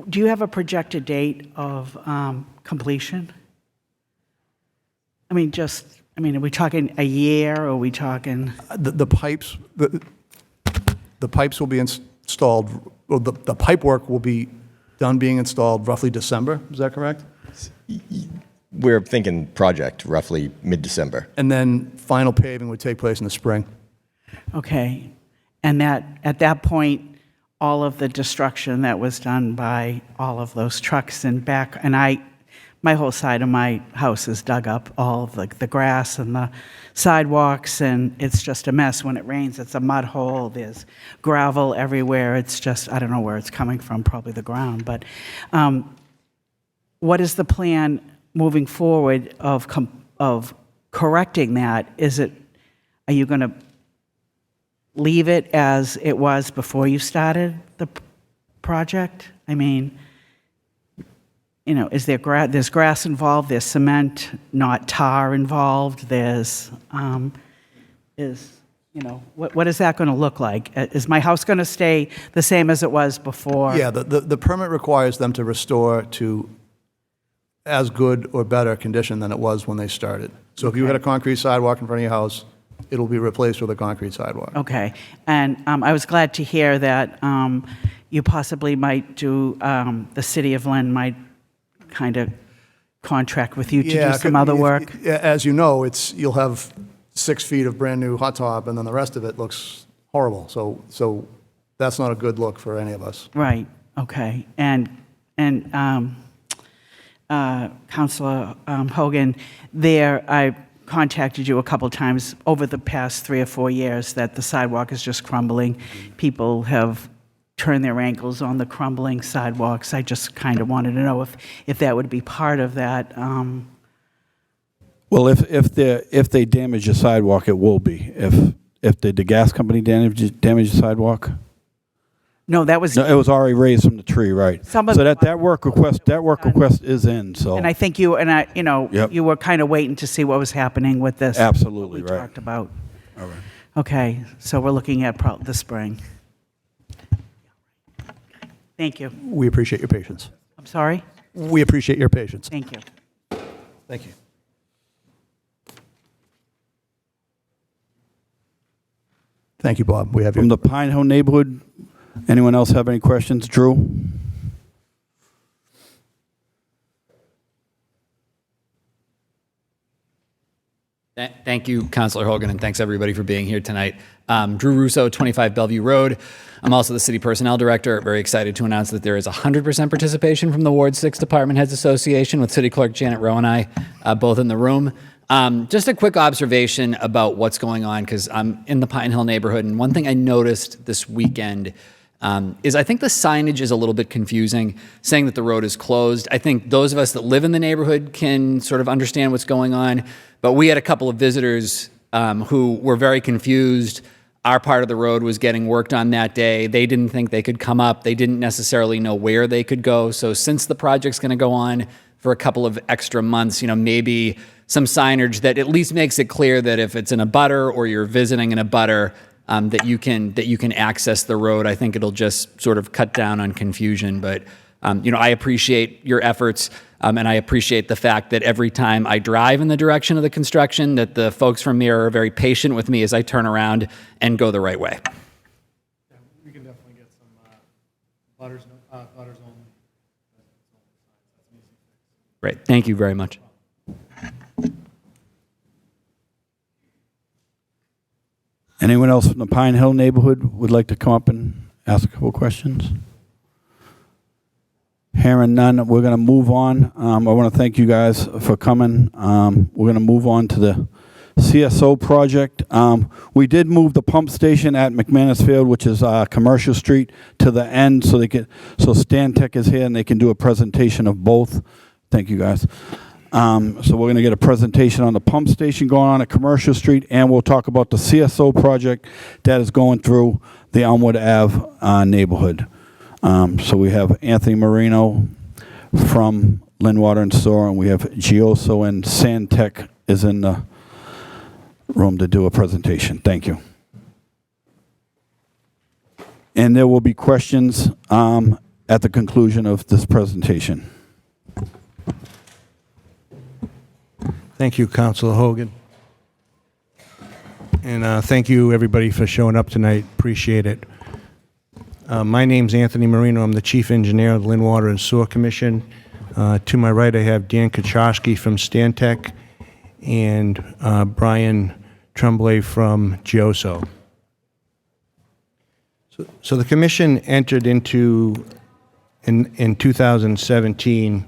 do you have a projected date of completion? I mean, are we talking a year, or are we talking? The pipes, the pipes will be installed, well, the pipe work will be done being installed roughly December, is that correct? We're thinking project roughly mid-December. And then final paving would take place in the spring. Okay, and that, at that point, all of the destruction that was done by all of those trucks and back, and my whole side of my house is dug up, all of the grass and the sidewalks, and it's just a mess. When it rains, it's a mud hole, there's gravel everywhere, it's just, I don't know where it's coming from, probably the ground, but what is the plan moving forward of correcting that? Are you going to leave it as it was before you started the project? I mean, is there's grass involved, there's cement, not tar involved, there's, what is that going to look like? Is my house going to stay the same as it was before? Yeah, the permit requires them to restore to as good or better condition than it was when they started. So if you had a concrete sidewalk in front of your house, it'll be replaced with a concrete sidewalk. Okay, and I was glad to hear that you possibly might do, the city of Lynn might kind of contract with you to do some other work. As you know, you'll have 6 feet of brand-new hot top, and then the rest of it looks horrible. So that's not a good look for any of us. Right, okay. And Councilor Hogan, I contacted you a couple times over the past 3 or 4 years that the sidewalk is just crumbling. People have turned their ankles on the crumbling sidewalks. I just kind of wanted to know if that would be part of that. Well, if they damage the sidewalk, it will be. If the gas company damaged the sidewalk. No, it was already raised from the tree, right? So that work request is in. So. And I think you Yep. you were kind of waiting to see what was happening with this. Absolutely, what we right. talked about. All right. Okay, so we're looking at the spring. Thank you. We appreciate your patience. I'm sorry? We appreciate your patience. Thank you. Thank you. Thank you, Bob. We have From you. the Pine Hill neighborhood, anyone else have any questions? Drew? Thank you, Councilor Hogan, and thanks everybody for being here tonight. Drew Russo, 25 Bellevue Road. I'm also the City Personnel Director. Very excited to announce that there is 100% participation from the Ward 6 Department Heads Association with City Clerk Janet Rowe and I both in the room. Just a quick observation about what's going on, because I'm in the Pine Hill neighborhood, and one thing I noticed this weekend is I think the signage is a little bit confusing, saying that the road is closed. I think those of us that live in the neighborhood can sort of understand what's going on, but we had a couple of visitors who were very confused. Our part of the road was getting worked on that day. They didn't think they could come up. They didn't necessarily know where they could go. So since the project's going to go on for a couple of extra months, maybe some signage that at least makes it clear that if it's in a butter or you're visiting in a butter, that you can access the road. I think it'll just sort of cut down on confusion. But I appreciate your efforts, and I appreciate the fact that every time I drive in the direction of the construction, that the folks from Mirror are very patient with me as I turn around and go the right way. We can definitely get some butters only. Great. Thank you very much. Anyone else from the Pine Hill neighborhood would like to come up and ask a couple questions? Hearing none, we're going to move on. I want to thank you guys for coming. We're going to move on to the CSO project. We did move the pump station at McManus Field, which is Commercial Street, to the end so Stantec is here and they can do a presentation of both. Thank you guys. So we're going to get a presentation on the pump station going on at Commercial Street, and we'll talk about the CSO project that is going through the Elmwood Ave neighborhood. So we have Anthony Marino from Lynn Water and Sewer, and we have Gioso and Santec is in the room to do a presentation. Thank you. And there will be questions at the conclusion of this presentation. Thank you, Councilor Hogan. And thank you, everybody, for showing up tonight. Appreciate it. My name's Anthony Marino. I'm the Chief Engineer of the Lynn Water and Sewer Commission. To my right, I have Dan Kaczorski from Stantec and Brian Tremblay from Gioso. So the Commission entered into, in 2017,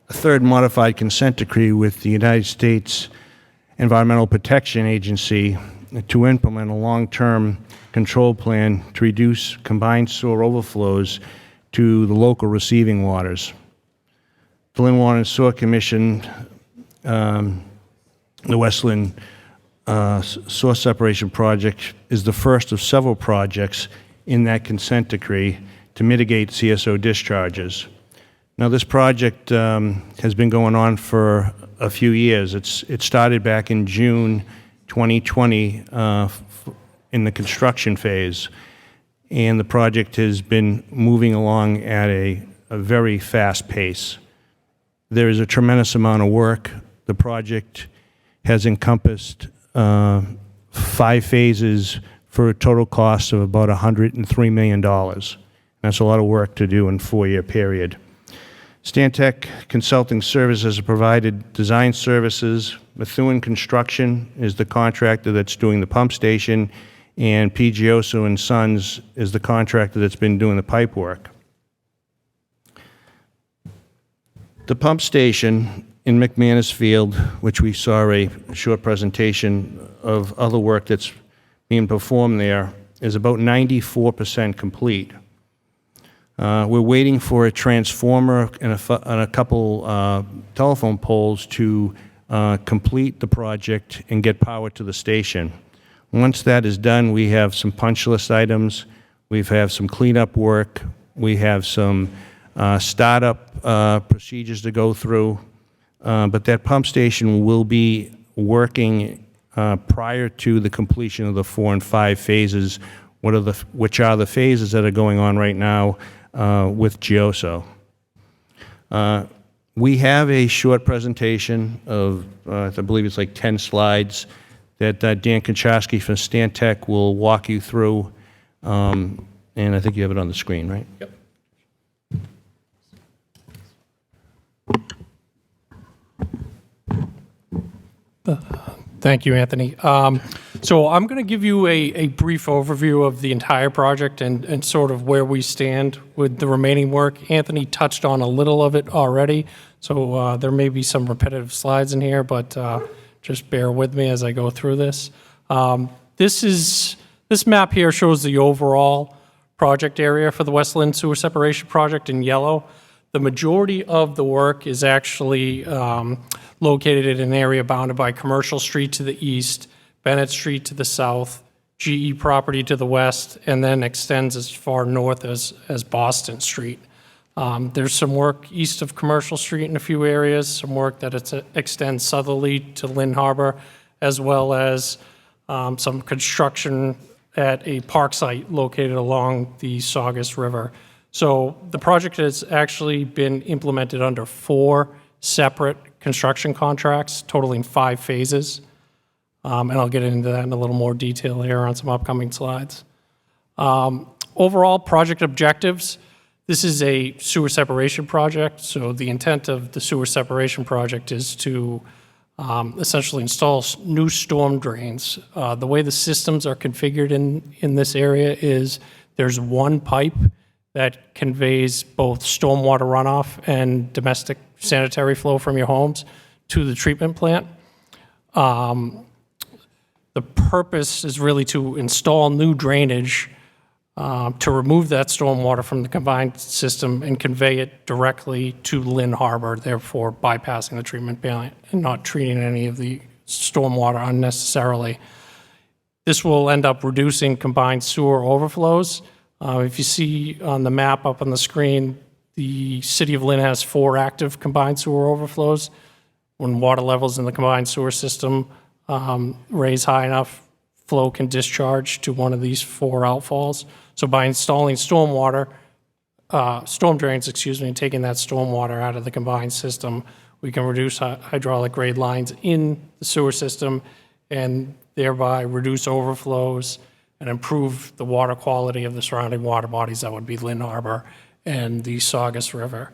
a third modified consent decree with the United States Environmental Protection Agency to implement a long-term control plan to reduce combined sewer overflows to the local receiving waters. The Lynn Water and Sewer Commission, the Westland Source Separation Project, is the first of several projects in that consent decree to mitigate CSO discharges. Now, this project has been going on for a few years. It started back in June 2020 in the construction phase, and the project has been moving along at a very fast pace. There is a tremendous amount of work. The project has encompassed 5 phases for a total cost of about $103 million. That's a lot of work to do in a 4-year period. Stantec Consulting Services has provided design services. Methuen Construction is the contractor that's doing the pump station, and Gioso and Sons is the contractor that's been doing the pipe work. The pump station in McManus Field, which we saw a short presentation of other work that's being performed there, is about 94% complete. We're waiting for a transformer and a couple telephone poles to complete the project and get power to the station. Once that is done, we have some punch list items, we have some cleanup work, we have some startup procedures to go through, but that pump station will be working prior to the completion of the 4 and 5 phases, which are the phases that are going on right now with Gioso. We have a short presentation of, I believe it's like 10 slides, that Dan Kaczorski from Stantec will walk you through, and I think you have it on the screen, right? Yep. Thank you, Anthony. So I'm going to give you a brief overview of the entire project and sort of where we stand with the remaining work. Anthony touched on a little of it already, so there may be some repetitive slides in here, but just bear with me as I go through this. This map here shows the overall project area for the Westland Sewer Separation Project in yellow. The majority of the work is actually located in an area bounded by Commercial Street to the east, Bennett Street to the south, GE property to the west, and then extends as far north as Boston Street. There's some work east of Commercial Street in a few areas, some work that extends southerly to Lynn Harbor, as well as some construction at a park site located along the Saugus River. So the project has actually been implemented under 4 separate construction contracts totaling 5 phases. And I'll get into that in a little more detail here on some upcoming slides. Overall project objectives. This is a sewer separation project. So the intent of the sewer separation project is to essentially install new storm drains. The way the systems are configured in this area is there's one pipe that conveys both stormwater runoff and domestic sanitary flow from your homes to the treatment plant. The purpose is really to install new drainage to remove that stormwater from the combined system and convey it directly to Lynn Harbor, therefore bypassing the treatment plant and not treating any of the stormwater unnecessarily. This will end up reducing combined sewer overflows. If you see on the map up on the screen, the City of Lynn has 4 active combined sewer overflows. When water levels in the combined sewer system raise high enough, flow can discharge to one of these 4 outfalls. So by installing storm drains, and taking that stormwater out of the combined system, we can reduce hydraulic grade lines in the sewer system and thereby reduce overflows and improve the water quality of the surrounding water bodies. That would be Lynn Harbor and the Saugus River.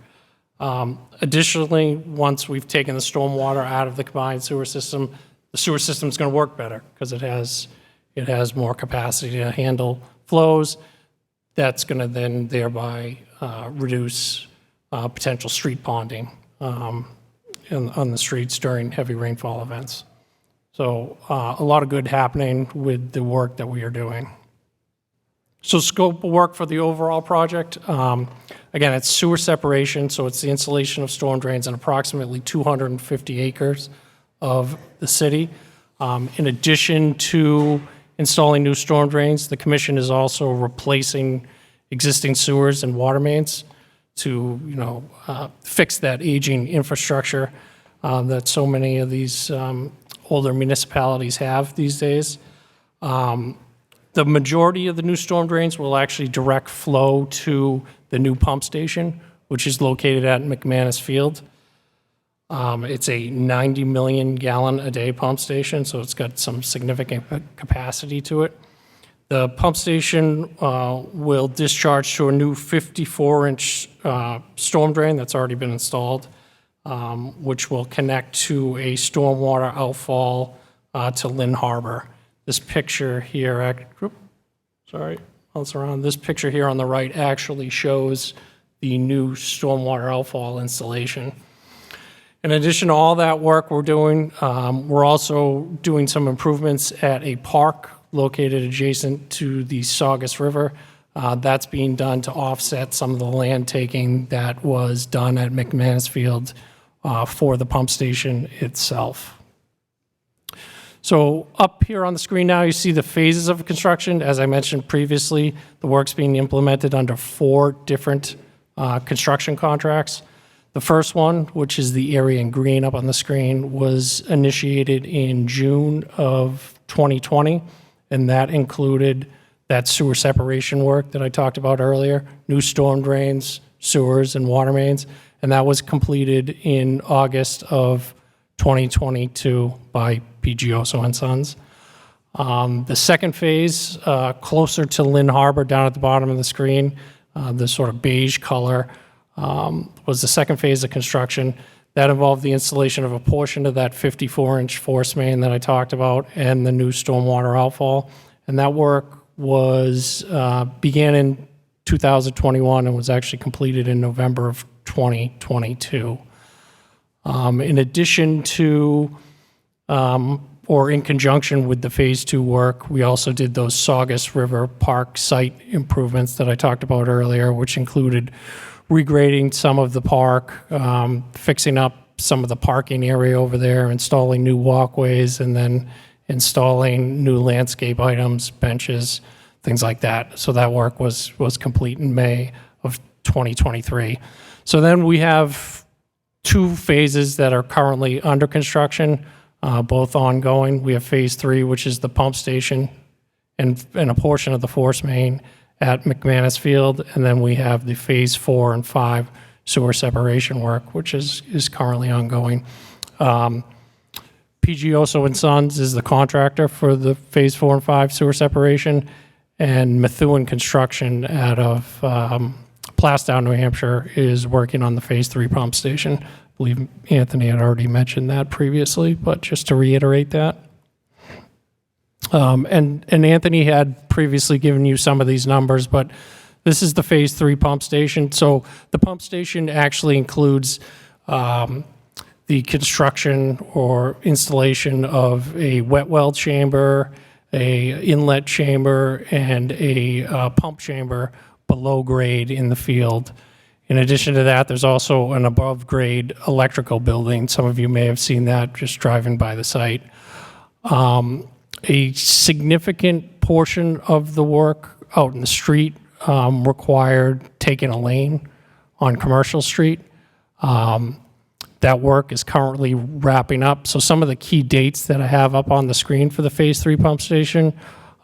Additionally, once we've taken the stormwater out of the combined sewer system, the sewer system is going to work better because it has more capacity to handle flows. That's going to then thereby reduce potential street ponding on the streets during heavy rainfall events. So a lot of good happening with the work that we are doing. So scope of work for the overall project, again, it's sewer separation, so it's the installation of storm drains in approximately 250 acres of the city. In addition to installing new storm drains, the commission is also replacing existing sewers and water mains to, fix that aging infrastructure that so many of these older municipalities have these days. The majority of the new storm drains will actually direct flow to the new pump station, which is located at McManus Field. It's a 90 million gallon a day pump station, so it's got some significant capacity to it. The pump station will discharge to a new 54-inch storm drain that's already been installed, which will connect to a stormwater outfall to Lynn Harbor. This picture here, this picture here on the right actually shows the new stormwater outfall installation. In addition to all that work we're doing, we're also doing some improvements at a park located adjacent to the Saugus River. That's being done to offset some of the land taking that was done at McManus Field for the pump station itself. So up here on the screen now, you see the phases of construction. As I mentioned previously, the work's being implemented under 4 different construction contracts. The first one, which is the area in green up on the screen, was initiated in June of 2020, and that included that sewer separation work that I talked about earlier, new storm drains, sewers, and water mains, and that was completed in August of 2022 by PGOSO and Sons. The second phase, closer to Lynn Harbor, down at the bottom of the screen, this sort of beige color, was the second phase of construction. That involved the installation of a portion of that 54-inch force main that I talked about and the new stormwater outfall. And that work was began in 2021 and was actually completed in November of 2022. In addition to, or in conjunction with the Phase 2 work, we also did those Saugus River Park site improvements that I talked about earlier, which included regrading some of the park, fixing up some of the parking area over there, installing new walkways, and then installing new landscape items, benches, things like that. So that work was complete in May of 2023. So then we have 2 phases that are currently under construction, both ongoing. We have Phase 3, which is the pump station and a portion of the force main, at McManus Field, and then we have the Phase 4 and 5 sewer separation work, which is currently ongoing. PGOso and Sons is the contractor for the Phase 4 and 5 sewer separation, and Methuen Construction out of Plastow, New Hampshire, is working on the Phase 3 pump station. I believe Anthony had already mentioned that previously, but just to reiterate that. And Anthony had previously given you some of these numbers, but this is the Phase 3 pump station. So the pump station actually includes the construction or installation of a wet well chamber, a inlet chamber, and a pump chamber below grade in the field. In addition to that, there's also an above grade electrical building. Some of you may have seen that just driving by the site. A significant portion of the work out in the street required taking a lane on Commercial Street. That work is currently wrapping up. So some of the key dates that I have up on the screen for the Phase 3 pump station,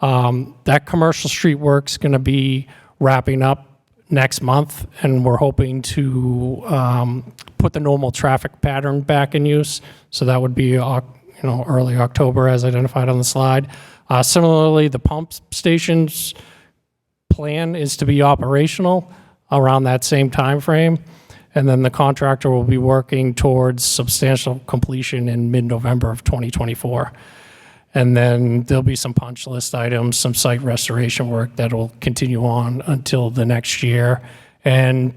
that Commercial Street work's going to be wrapping up next month, and we're hoping to put the normal traffic pattern back in use. So that would be early October as identified on the slide. Similarly, the pump station's plan is to be operational around that same time frame. And then the contractor will be working towards substantial completion in mid-November of 2024. And then there'll be some punch list items, some site restoration work that will continue on until the next year. And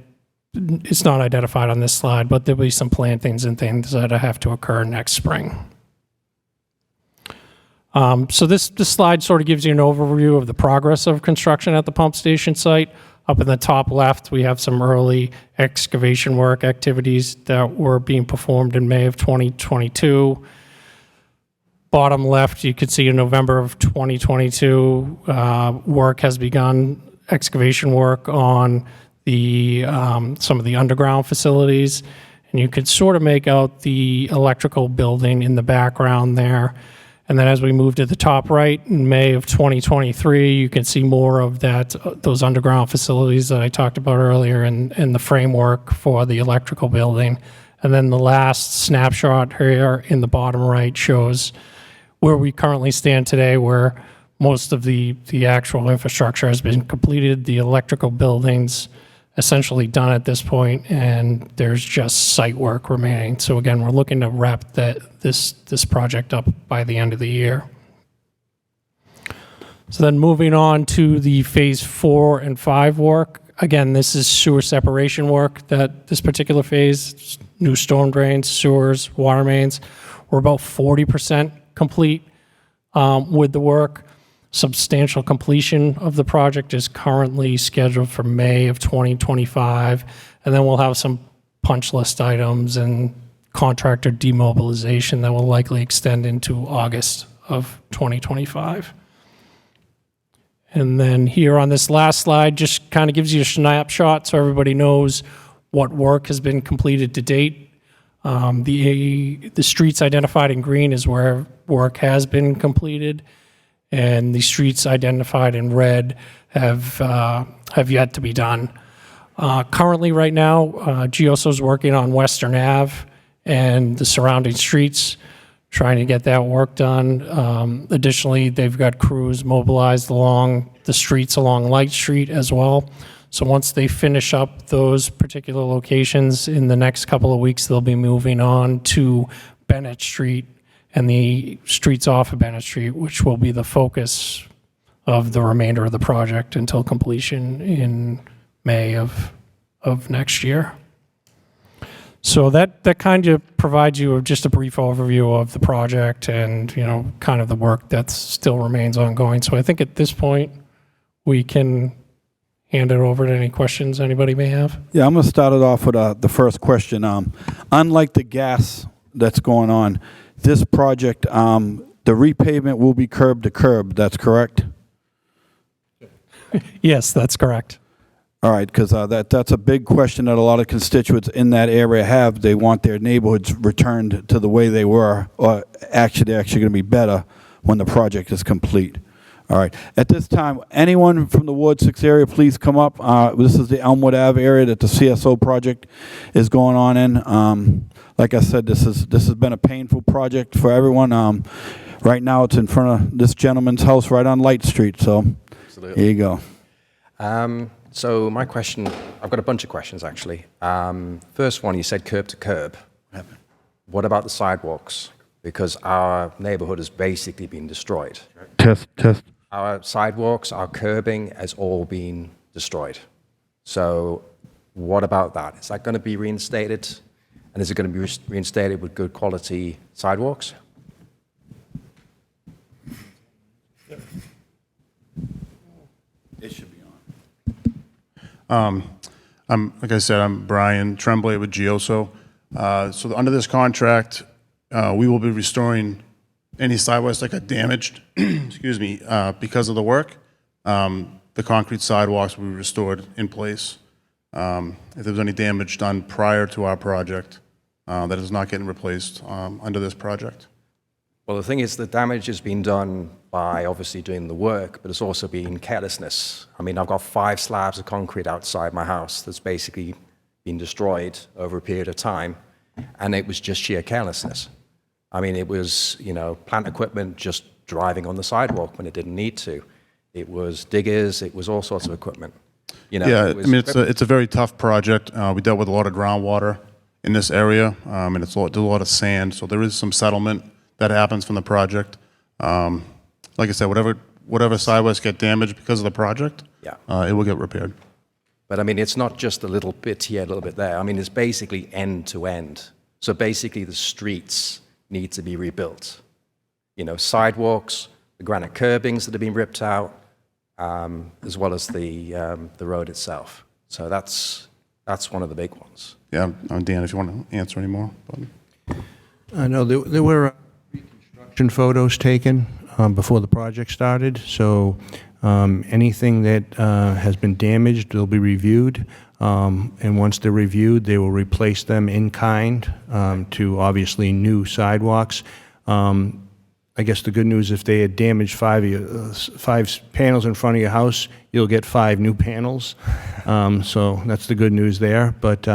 it's not identified on this slide, but there'll be some plantings and things that have to occur next spring. So this slide sort of gives you an overview of the progress of construction at the pump station site. Up in the top left, we have some early excavation work activities that were being performed in May of 2022. Bottom left, you can see in November of 2022, work has begun, excavation work on the some of the underground facilities. And you can sort of make out the electrical building in the background there. And then as we move to the top right, in May of 2023, you can see more of that, those underground facilities that I talked about earlier and the framework for the electrical building. And then the last snapshot here in the bottom right shows where we currently stand today, where most of the actual infrastructure has been completed, the electrical buildings essentially done at this point, and there's just site work remaining. So again, we're looking to wrap this project up by the end of the year. So then moving on to the Phase 4 and 5 work. Again, this is sewer separation work, that this particular phase, new storm drains, sewers, water mains. We're about 40% complete with the work. Substantial completion of the project is currently scheduled for May of 2025, and then we'll have some punch list items and contractor demobilization that will likely extend into August of 2025. And then here on this last slide just kind of gives you a snapshot so everybody knows what work has been completed to date. The streets identified in green is where work has been completed, and the streets identified in red have yet to be done. Currently, right now, GEOSO is working on Western Ave and the surrounding streets, trying to get that work done. Additionally, they've got crews mobilized along the streets along Light Street as well. So once they finish up those particular locations in the next couple of weeks, they'll be moving on to Bennett Street and the streets off of Bennett Street, which will be the focus of the remainder of the project until completion in May of next year. So that kind of provides you just a brief overview of the project and, kind of the work that still remains ongoing. So I think at this point, we can hand it over to any questions anybody may have. Yeah, I'm going to start it off with the first question. Unlike the gas that's going on, this project, the repavement will be curb to curb, that's correct? Yes, that's correct. All right, because that's a big question that a lot of constituents in that area have. They want their neighborhoods returned to the way they were, or actually they're going to be better when the project is complete. All right. At this time, anyone from the Ward 6 area, please come up. This is the Elmwood Ave area that the CSO project is going on in. Like I said, this has been a painful project for everyone. Right now, it's in front of this gentleman's house right on Light Street. So Absolutely. here you go. So my question, I've got a bunch of questions actually. First one, you said curb to curb. What about the sidewalks? Because our neighborhood has basically been destroyed. Test. Our sidewalks, our curbing has all been destroyed. So what about that? Is that going to be reinstated? And is it going to be reinstated with good quality sidewalks? It should be on. Like I said, I'm Brian Tremblay with Gioso. So under this contract, we will be restoring any sidewalks that got damaged, excuse me, because of the work. The concrete sidewalks will be restored in place. If there's any damage done prior to our project, that is not getting replaced under this project. Well, the thing is, the damage has been done by obviously doing the work, but it's also been carelessness. I mean, I've got 5 slabs of concrete outside my house that's basically been destroyed over a period of time, and it was just sheer carelessness. I mean, it was, plant equipment just driving on the sidewalk when it didn't need to. It was diggers, it was all sorts of equipment. Yeah, it's a very tough project. We dealt with a lot of groundwater in this area, and there's a lot of sand, so there is some settlement that happens from the project. Like I said, whatever sidewalks get damaged because of the project, it will get repaired. But I mean, it's not just a little bit here, a little bit there. I mean, it's basically end to end. So basically the streets need to be rebuilt. Sidewalks, the granite curbings that have been ripped out, as well as the road itself. So that's one of the big ones. Yeah, Dan, if you want to answer any more. No, there were reconstruction photos taken before the project started, so anything that has been damaged will be reviewed, and once they're reviewed, they will replace them in kind to obviously new sidewalks. I guess the good news, if they had damaged 5 panels in front of your house, you'll get 5 new panels. So that's the good news there. But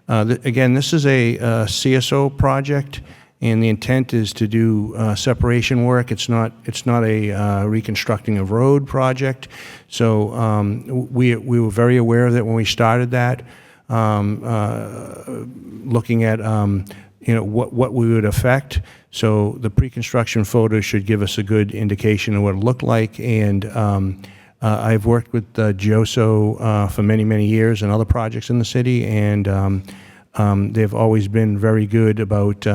again, this is a CSO project, and the intent is to do separation work. It's not a reconstructing of road project. So we were very aware of that when we started that, looking at what we would affect. So the pre-construction photos should give us a good indication of what it looked like. And I've worked with Gioso for many, many years and other projects in the city, and they've always been very good about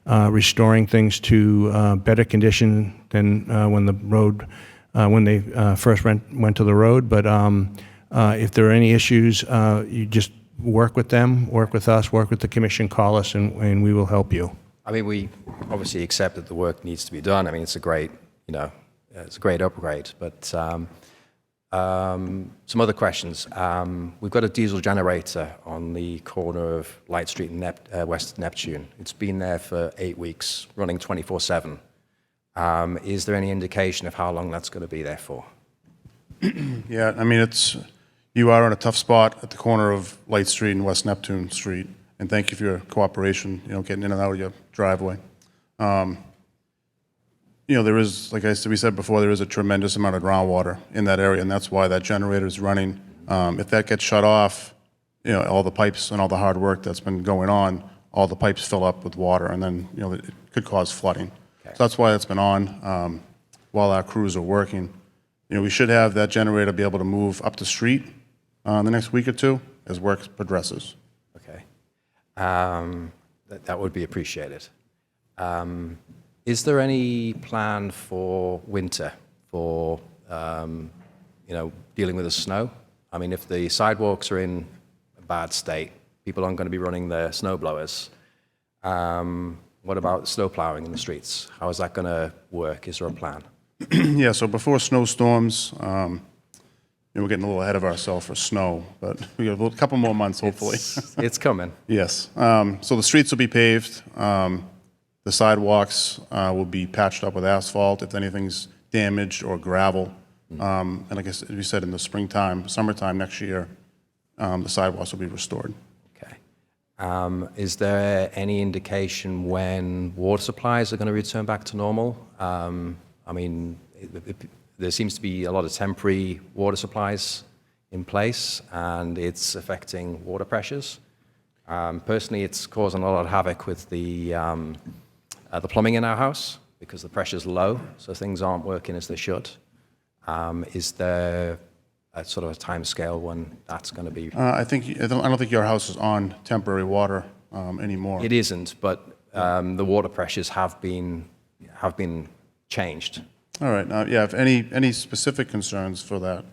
restoring things to better condition than when the road, when they first went to the road. But if there are any issues, you just work with them, work with us, work with the commission, call us, and we will help you. I mean, we obviously accept that the work needs to be done. I mean, it's a great, it's a great upgrade. But some other questions. We've got a diesel generator on the corner of Light Street and West Neptune. It's been there for 8 weeks, running 24/7. Is there any indication of how long that's going to be there for? Yeah, I mean, you are in a tough spot at the corner of Light Street and West Neptune Street, and thank you for your cooperation, getting in and out of your driveway. There is, like we said before, there is a tremendous amount of groundwater in that area, and that's why that generator is running. If that gets shut off, all the pipes and all the hard work that's been going on, all the pipes fill up with water, and then, it could cause flooding. Okay. So that's why it's been on while our crews are working. We should have that generator be able to move up the street in the next week or two as work progresses. Okay. That would be appreciated. Is there any plan for winter for, dealing with the snow? I mean, if the sidewalks are in a bad state, people aren't going to be running their snow blowers. What about snow plowing in the streets? How is that going to work? Is there a plan? Yeah, so before snowstorms, we're getting a little ahead of ourselves for snow, but we got a couple more months, hopefully. It's coming. Yes. So the streets will be paved. The sidewalks will be patched up with asphalt. If anything's damaged or gravel. And like I said, we said in the summertime next year, the sidewalks will be restored. Okay. Is there any indication when water supplies are going to return back to normal? I mean, there seems to be a lot of temporary water supplies in place, and it's affecting water pressures. Personally, it's causing a lot of havoc with the plumbing in our house because the pressure's low, so things aren't working as they should. Is there a sort of a time scale when that's going to be? I don't think your house is on temporary water anymore. It isn't, but the water pressures have been changed. All right. Yeah. If any specific concerns for that,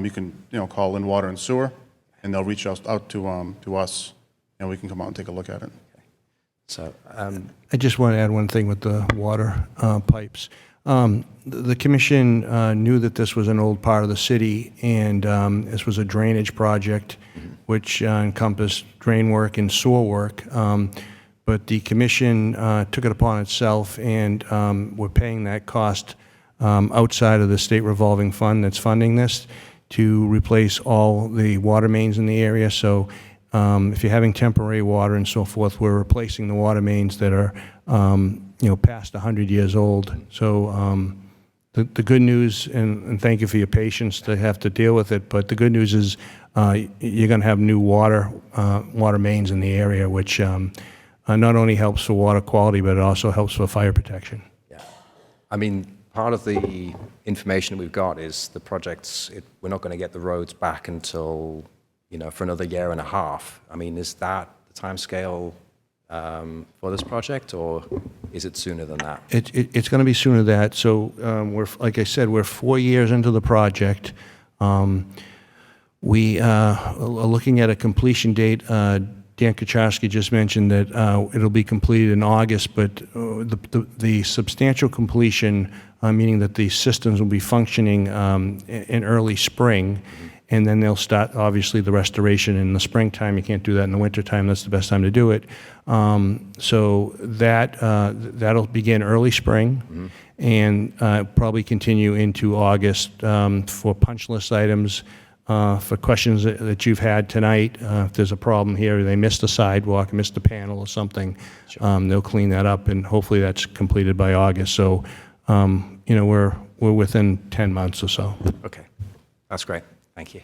you can call in Water and Sewer, and they'll reach out to us, and we can come out and take a look at it. So I just want to add one thing with the water pipes. The commission knew that this was an old part of the city, and this was a drainage project, which encompassed drain work and sewer work. But the commission took it upon itself, and we're paying that cost outside of the state revolving fund that's funding this to replace all the water mains in the area. So if you're having temporary water and so forth, we're replacing the water mains that are past 100 years old. So the good news, and thank you for your patience to have to deal with it, but the good news is you're going to have new water mains in the area, which not only helps for water quality, but it also helps for fire protection. Yeah. I mean, part of the information we've got is the projects, we're not going to get the roads back until, for another year and a half. I mean, is that the timescale for this project, or is it sooner than that? It's going to be sooner than that. So like I said, we're 4 years into the project. We are looking at a completion date. Dan Kucharski just mentioned that it'll be completed in August, but the substantial completion, meaning that the systems will be functioning in early spring, and then they'll start, obviously, the restoration in the springtime. You can't do that in the wintertime. That's the best time to do it. So that'll begin early spring and probably continue into August for punch list items. For questions that you've had tonight, if there's a problem here, they missed a sidewalk, missed a panel or something, they'll clean that up, and hopefully that's completed by August. So, we're within 10 months or so. Okay, that's great. Thank you.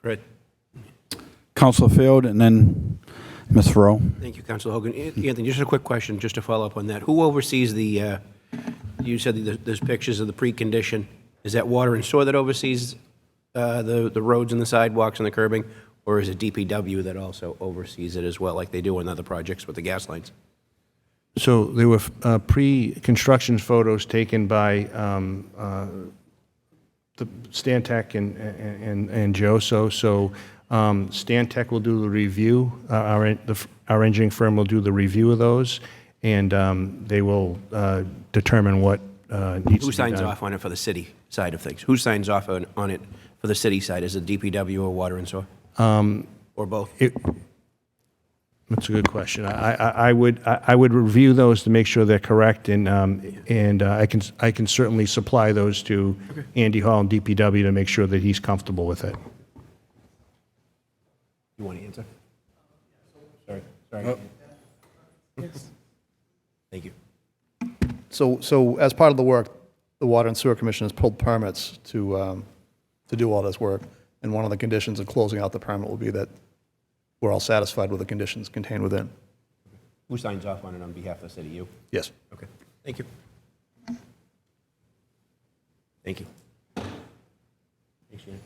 Fred. Councilor Field, and then Ms. Rowe. Thank you, Councilor Hogan. Anthony, just a quick question, just to follow up on that. Who oversees the, you said there's pictures of the precondition. Is that Water and Sewer that oversees the roads and the sidewalks and the curbing? Or is it DPW that also oversees it as well, like they do on other projects with the gas lines? So there were pre-construction photos taken by the Stantec and Joso. So Stantec will do the review. Our engineering firm will do the review of those, and they will determine what needs to be done. Who signs off on it for the city side of things? Who signs off on it for the city side? Is it DPW or Water and Sewer? Or both? That's a good question. I would review those to make sure they're correct, and I can certainly supply those to Andy Hall and DPW to make sure that he's comfortable with it. You want to answer? Sorry. Yes. Thank you. So as part of the work, the Water and Sewer Commission has pulled permits to do all this work, and one of the conditions of closing out the permit will be that we're all satisfied with the conditions contained within. Who signs off on it on behalf of the city? You? Yes. Okay. Thank you. Thank you. Thanks, Shannon.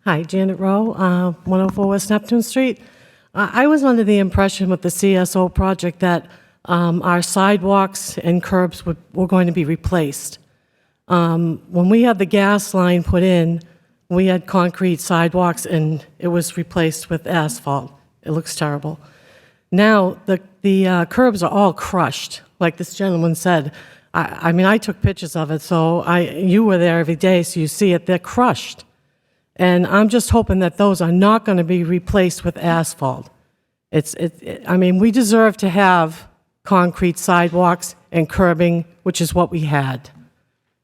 Hi, Janet Rowe, 104 West Neptune Street. I was under the impression with the CSO project that our sidewalks and curbs were going to be replaced. When we had the gas line put in, we had concrete sidewalks and it was replaced with asphalt. It looks terrible. Now, the curbs are all crushed, like this gentleman said. I mean, I took pictures of it, so you were there every day, so you see it. They're crushed. And I'm just hoping that those are not going to be replaced with asphalt. I mean, we deserve to have concrete sidewalks and curbing, which is what we had.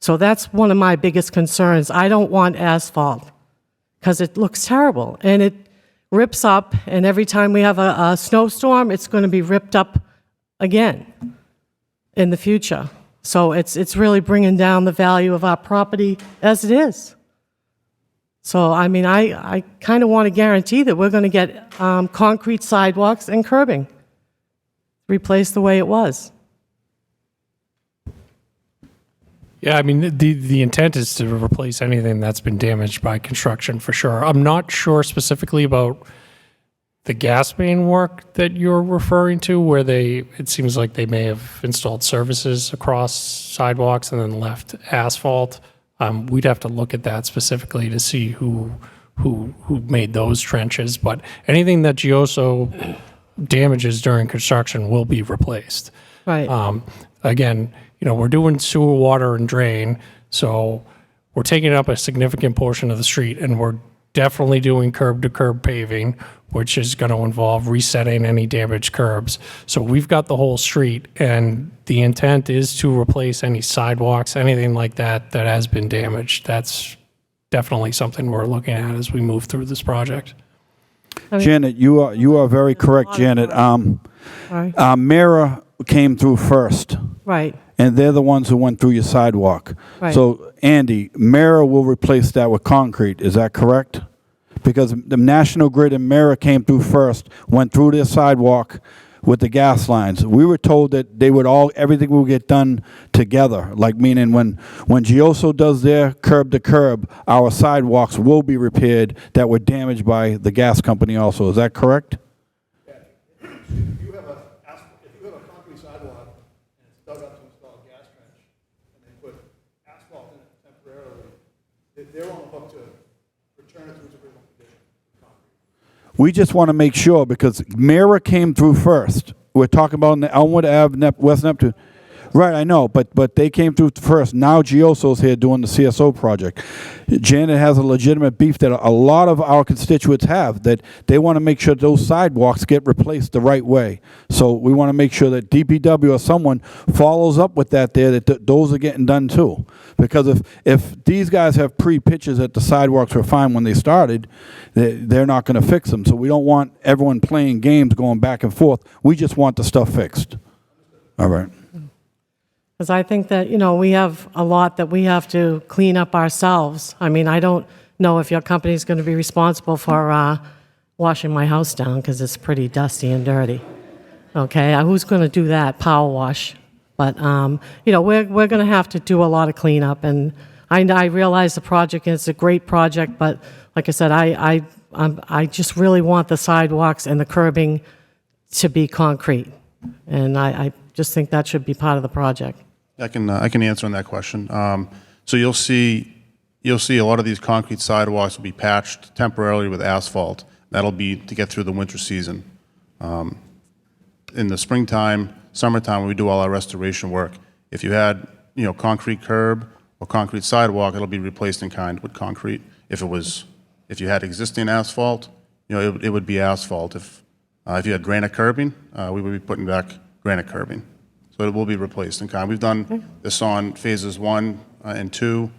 So that's one of my biggest concerns. I don't want asphalt because it looks terrible and it rips up, and every time we have a snowstorm, it's going to be ripped up again in the future. So it's really bringing down the value of our property as it is. So, I mean, I kind of want to guarantee that we're going to get concrete sidewalks and curbing replaced the way it was. Yeah, I mean, the intent is to replace anything that's been damaged by construction for sure. I'm not sure specifically about the gas main work that you're referring to, where it seems like they may have installed services across sidewalks and then left asphalt. We'd have to look at that specifically to see who made those trenches. But anything that Gioso damages during construction will be replaced. Right. Again, we're doing sewer, water, and drain, so we're taking up a significant portion of the street, and we're definitely doing curb-to-curb paving, which is going to involve resetting any damaged curbs. So we've got the whole street, and the intent is to replace any sidewalks, anything like that that has been damaged. That's definitely something we're looking at as we move through this project. Janet, you are very correct, Janet. Mara came through first. Right. And they're the ones who went through your sidewalk. Right. So, Andy, Mara will replace that with concrete. Is that correct? Because the National Grid and Mara came through first, went through their sidewalk with the gas lines. We were told that everything will get done together. Like meaning when Gioso does their curb to curb, our sidewalks will be repaired that were damaged by the gas company also. Is that correct? If you have a concrete sidewalk and it's dug up to install a gas trench, and they put asphalt in it temporarily, they're on the hook to return it to its original condition. We just want to make sure because Mara came through first. We're talking about in the Elmwood Ave, West Neptune. Right, I know, but they came through first. Now Gioso's here doing the CSO project. Janet has a legitimate beef that a lot of our constituents have, that they want to make sure those sidewalks get replaced the right way. So we want to make sure that DPW or someone follows up with that there, that those are getting done too. Because if these guys have pre-pitches that the sidewalks were fine when they started, they're not going to fix them. So we don't want everyone playing games going back and forth. We just want the stuff fixed. All right. Because I think that, we have a lot that we have to clean up ourselves. I mean, I don't know if your company is going to be responsible for washing my house down because it's pretty dusty and dirty. Okay, who's going to do that? Power wash. But, we're going to have to do a lot of cleanup. And I realize the project is a great project, but like I said, I just really want the sidewalks and the curbing to be concrete. And I just think that should be part of the project. I can answer on that question. So you'll see a lot of these concrete sidewalks will be patched temporarily with asphalt. That'll be to get through the winter season. In the springtime, summertime, when we do all our restoration work, if you had concrete curb or concrete sidewalk, it'll be replaced in kind with concrete. If you had existing asphalt, it would be asphalt. If you had granite curbing, we would be putting back granite curbing. So it will be replaced in kind. We've done this on phases 1 and 2,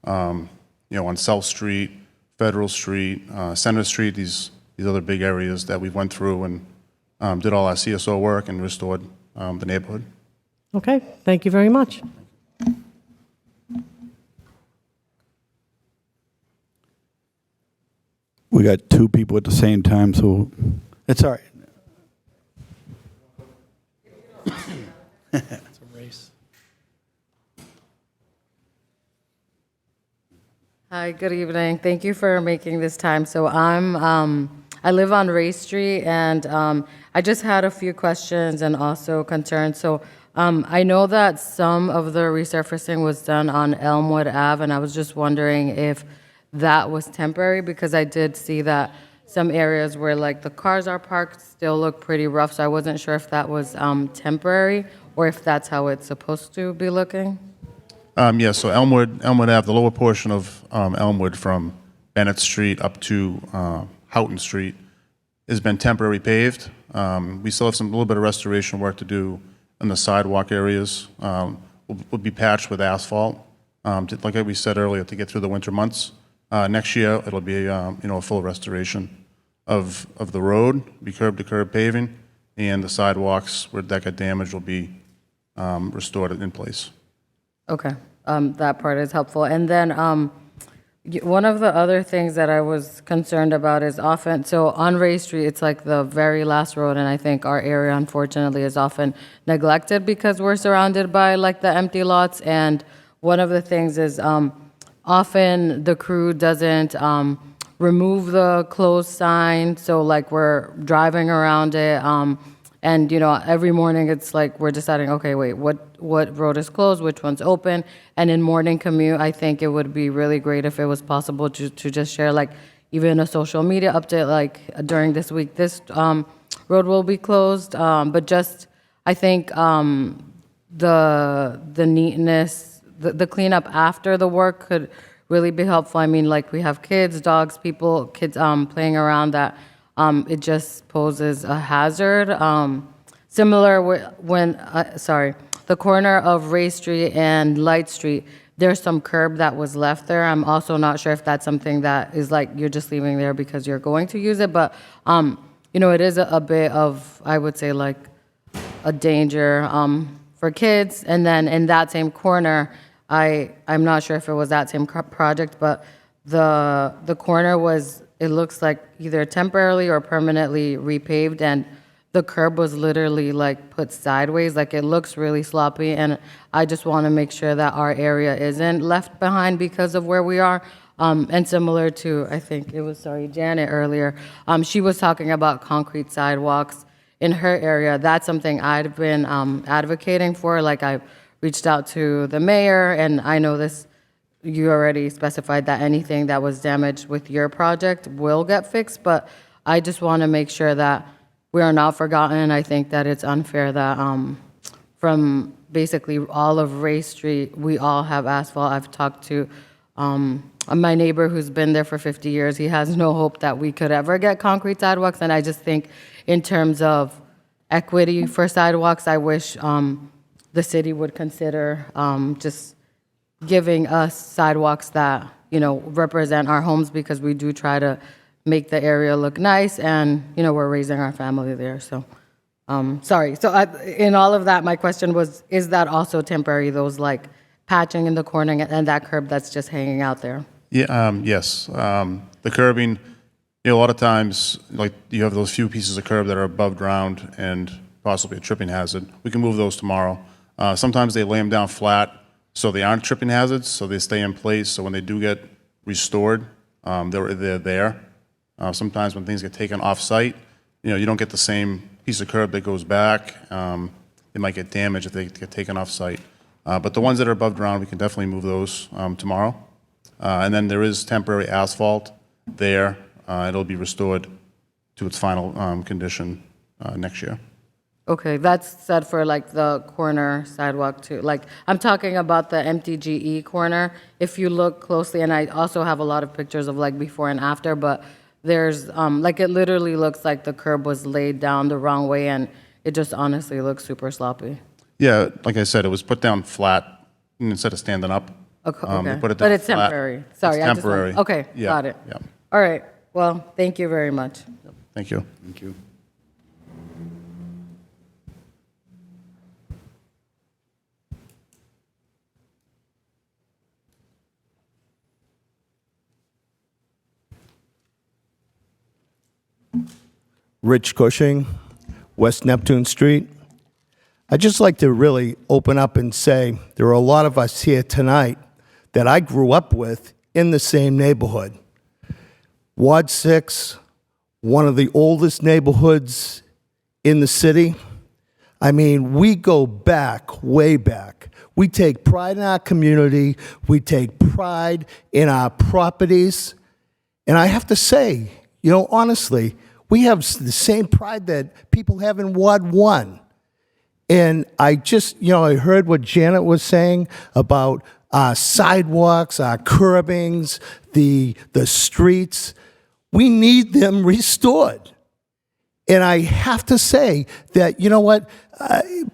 on South Street, Federal Street, Center Street, these other big areas that we went through and did all our CSO work and restored the neighborhood. Okay, thank you very much. We got two people at the same time, so it's all right. It's a race. Hi, good evening. Thank you for making this time. So I live on Ray Street, and I just had a few questions and also concerns. So I know that some of the resurfacing was done on Elmwood Ave, and I was just wondering if that was temporary, because I did see that some areas where the cars are parked still look pretty rough. So I wasn't sure if that was temporary or if that's how it's supposed to be looking. Yeah, so Elmwood Ave, the lower portion of Elmwood from Bennett Street up to Houghton Street has been temporary paved. We still have a little bit of restoration work to do in the sidewalk areas. Will be patched with asphalt, like we said earlier, to get through the winter months. Next year, it'll be a full restoration of the road, be curb to curb paving, and the sidewalks where that got damaged will be restored in place. Okay, that part is helpful. And then one of the other things that I was concerned about is often, so on Ray Street, it's like the very last road, and I think our area, unfortunately, is often neglected because we're surrounded by like the empty lots. And one of the things is often the crew doesn't remove the closed sign, so like we're driving around it, and every morning it's like we're deciding, okay, wait, what road is closed, which one's open? And in morning commute, I think it would be really great if it was possible to just share like even a social media update, like during this week, this road will be closed, but just I think the neatness, the cleanup after the work could really be helpful. I mean, like we have kids, dogs, kids playing around that. It just poses a hazard. Similar when, the corner of Ray Street and Light Street, there's some curb that was left there. I'm also not sure if that's something that is like you're just leaving there because you're going to use it, but it is a bit of, I would say, like a danger for kids. And then in that same corner, I'm not sure if it was that same project, but the corner was, it looks like either temporarily or permanently repaved, and the curb was literally like put sideways, like it looks really sloppy, and I just want to make sure that our area isn't left behind because of where we are. And similar to, I think it was, Janet earlier, she was talking about concrete sidewalks in her area. That's something I've been advocating for. Like I reached out to the mayor, and I know this, you already specified that anything that was damaged with your project will get fixed, but I just want to make sure that we are not forgotten. I think that it's unfair that from basically all of Ray Street, we all have asphalt. I've talked to my neighbor who's been there for 50 years. He has no hope that we could ever get concrete sidewalks, and I just think in terms of equity for sidewalks, I wish the city would consider just giving us sidewalks that, represent our homes, because we do try to make the area look nice, and, we're raising our family there. So, sorry. So in all of that, my question was, is that also temporary, those like patching in the corner and that curb that's just hanging out there? Yeah, yes. The curbing, a lot of times, like you have those few pieces of curb that are above ground and possibly a tripping hazard. We can move those tomorrow. Sometimes they lay them down flat, so they aren't tripping hazards, so they stay in place. So when they do get restored, they're there. Sometimes when things get taken off-site, you don't get the same piece of curb that goes back. They might get damaged if they get taken off-site. But the ones that are above ground, we can definitely move those tomorrow. And then there is temporary asphalt there. It'll be restored to its final condition next year. Okay, that's said for like the corner sidewalk too. Like I'm talking about the MTGE corner. If you look closely, and I also have a lot of pictures of like before and after, but there's like it literally looks like the curb was laid down the wrong way, and it just honestly looks super sloppy. Yeah, like I said, it was put down flat instead of standing up. Okay, They put it down but it's flat. temporary. Sorry, It's temporary. Okay, Yeah, got it. yeah. All right. Well, thank you very much. Thank you. Thank you. Rich Cushing, West Neptune Street. I'd just like to really open up and say there are a lot of us here tonight that I grew up with in the same neighborhood. Ward 6, one of the oldest neighborhoods in the city. I mean, we go back, way back. We take pride in our community. We take pride in our properties. And I have to say, honestly, we have the same pride that people have in Ward 1. And I just, I heard what Janet was saying about our sidewalks, our curbings, the streets. We need them restored. And I have to say that, you know what,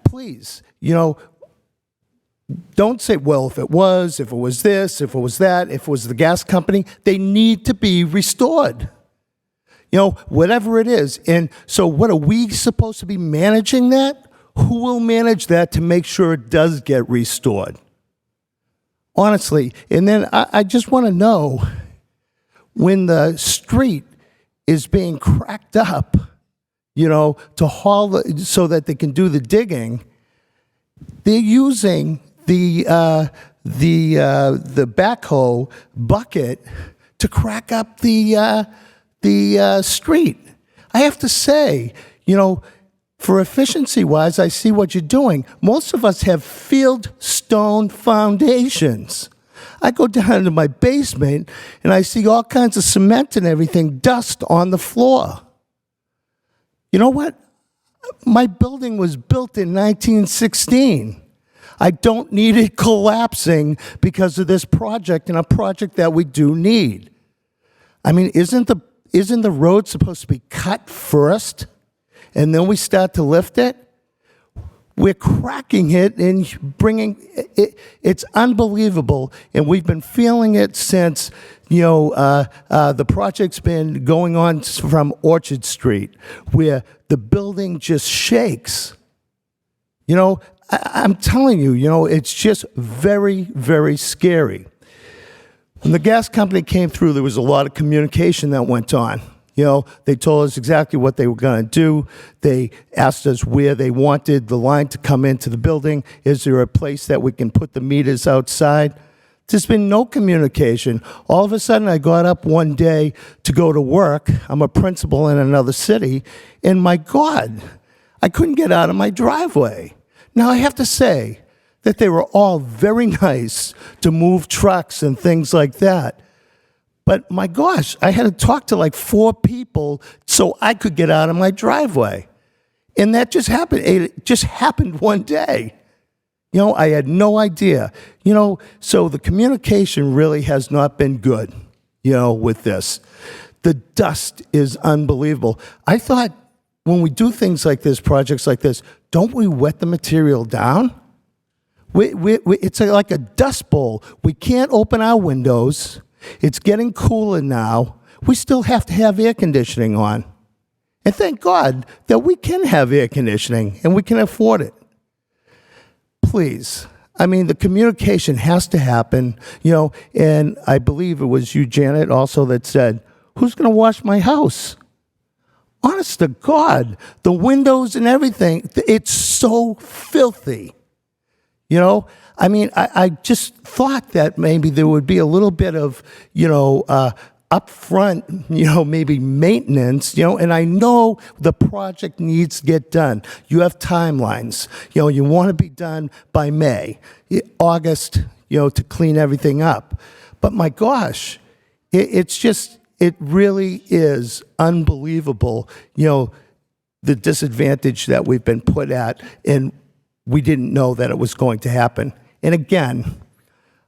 please, you know, don't say, well, if it was this, if it was that, if it was the gas company, they need to be restored. You know, whatever it is. And so what are we supposed to be managing that? Who will manage that to make sure it does get restored? Honestly. And then I just want to know, when the street is being cracked up, you know, to haul so that they can do the digging, they're using the backhoe bucket to crack up the street. I have to say, you know, for efficiency-wise, I see what you're doing. Most of us have field stone foundations. I go down into my basement and I see all kinds of cement and everything, dust on the floor. You know what? My building was built in 1916. I don't need it collapsing because of this project, and a project that we do need. I mean, isn't the road supposed to be cut first, and then we start to lift it? We're cracking it and bringing it. It's unbelievable, and we've been feeling it since, you know, the project's been going on from Orchard Street, where the building just shakes. You know, I'm telling you, you know, it's just very, very scary. When the gas company came through, there was a lot of communication that went on. You know, they told us exactly what they were going to do. They asked us where they wanted the line to come into the building. Is there a place that we can put the meters outside? There's been no communication. All of a sudden, I got up one day to go to work. I'm a principal in another city, and my God, I couldn't get out of my driveway. Now, I have to say that they were all very nice to move trucks and things like that. But my gosh, I had to talk to like 4 people so I could get out of my driveway. And that just happened. It just happened one day. You know, I had no idea. You know, so the communication really has not been good, you know, with this. The dust is unbelievable. I thought when we do things like this, projects like this, don't we wet the material down? It's like a dust bowl. We can't open our windows. It's getting cooler now. We still have to have air conditioning on. And thank God that we can have air conditioning and we can afford it. Please. I mean, the communication has to happen, you know, and I believe it was you, Janet, also that said, who's going to wash my house? Honest to God, the windows and everything, it's so filthy. You know, I mean, I just thought that maybe there would be a little bit of, you know, upfront, you know, maybe maintenance, you know, and I know the project needs to get done. You have timelines. You know, you want to be done by May, August, you know, to clean everything up. But my gosh, it's just, it really is unbelievable, you know, the disadvantage that we've been put at, and we didn't know that it was going to happen. And again,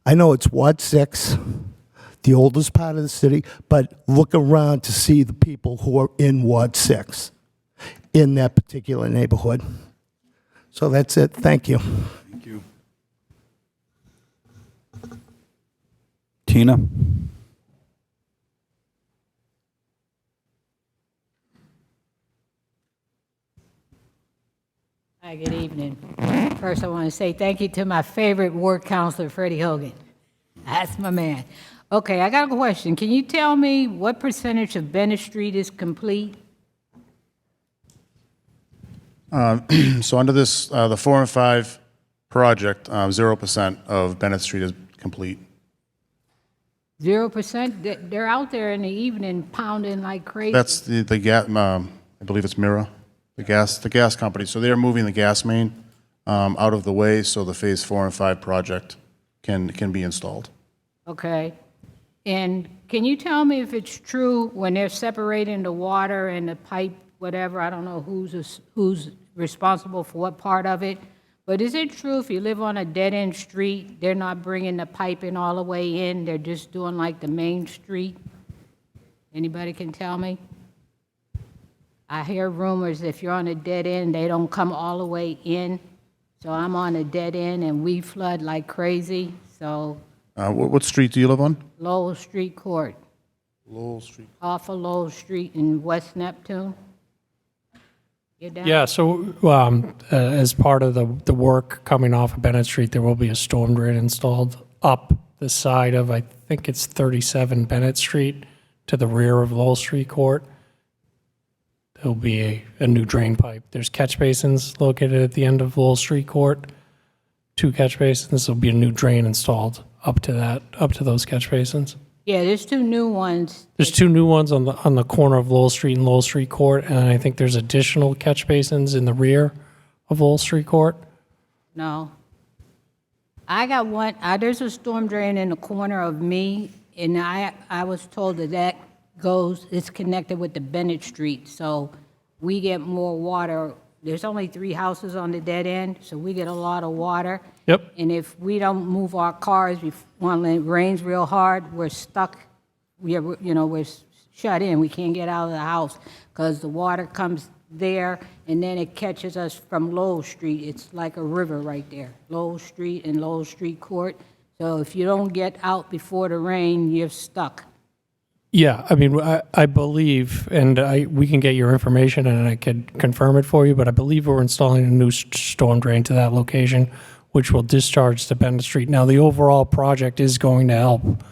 I know it's Ward 6, the oldest part of the city, but look around to see the people who are in Ward 6 in that particular neighborhood. So that's it. Thank you. Thank you. Tina? Hi, good evening. First, I want to say thank you to my favorite ward councilor, Freddie Hogan. That's my man. Okay, I got a question. Can you tell me what percentage of Bennett Street is complete? So under this, the 4 and 5 project, 0% of Bennett Street is complete. 0%? They're out there in the evening pounding like crazy. That's the gas, I believe it's Mira, the gas company. So they're moving the gas main out of the way so the phase 4 and 5 project can be installed. Okay. And can you tell me if it's true when they're separating the water and the pipe, whatever, I don't know who's responsible for what part of it, But is it true if you live on a dead-end street, they're not bringing the pipe in all the way in, they're just doing like the main street? Anybody can tell me? I hear rumors if you're on a dead end, they don't come all the way in. So I'm on a dead end and we flood like crazy, so What street do you live on? Lowell Street Court, Lowell Street. off of Lowell Street in West Neptune. You're down? Yeah, so as part of the work coming off of Bennett Street, there will be a storm drain installed up the side of, I think it's 37 Bennett Street, to the rear of Lowell Street Court. There'll be a new drain pipe. There's catch basins located at the end of Lowell Street Court, 2 catch basins. There'll be a new drain installed up to those catch basins. Yeah, there's 2 new ones. There's 2 new ones on the corner of Lowell Street and Lowell Street Court, and I think there's additional catch basins in the rear of Lowell Street Court. No. I got one, there's a storm drain in the corner of me, and I was told that it's connected with the Bennett Street, so we get more water. There's only 3 houses on the dead end, so we get a lot of water. Yep. And if we don't move our cars when it rains real hard, we're stuck. We're shut in. We can't get out of the house because the water comes there and then it catches us from Lowell Street. It's like a river right there, Lowell Street and Lowell Street Court. So if you don't get out before the rain, you're stuck. Yeah, I mean, I believe, and we can get your information and I could confirm it for you, but I believe we're installing a new storm drain to that location, which will discharge to Bennett Street. Now, the overall project is going to help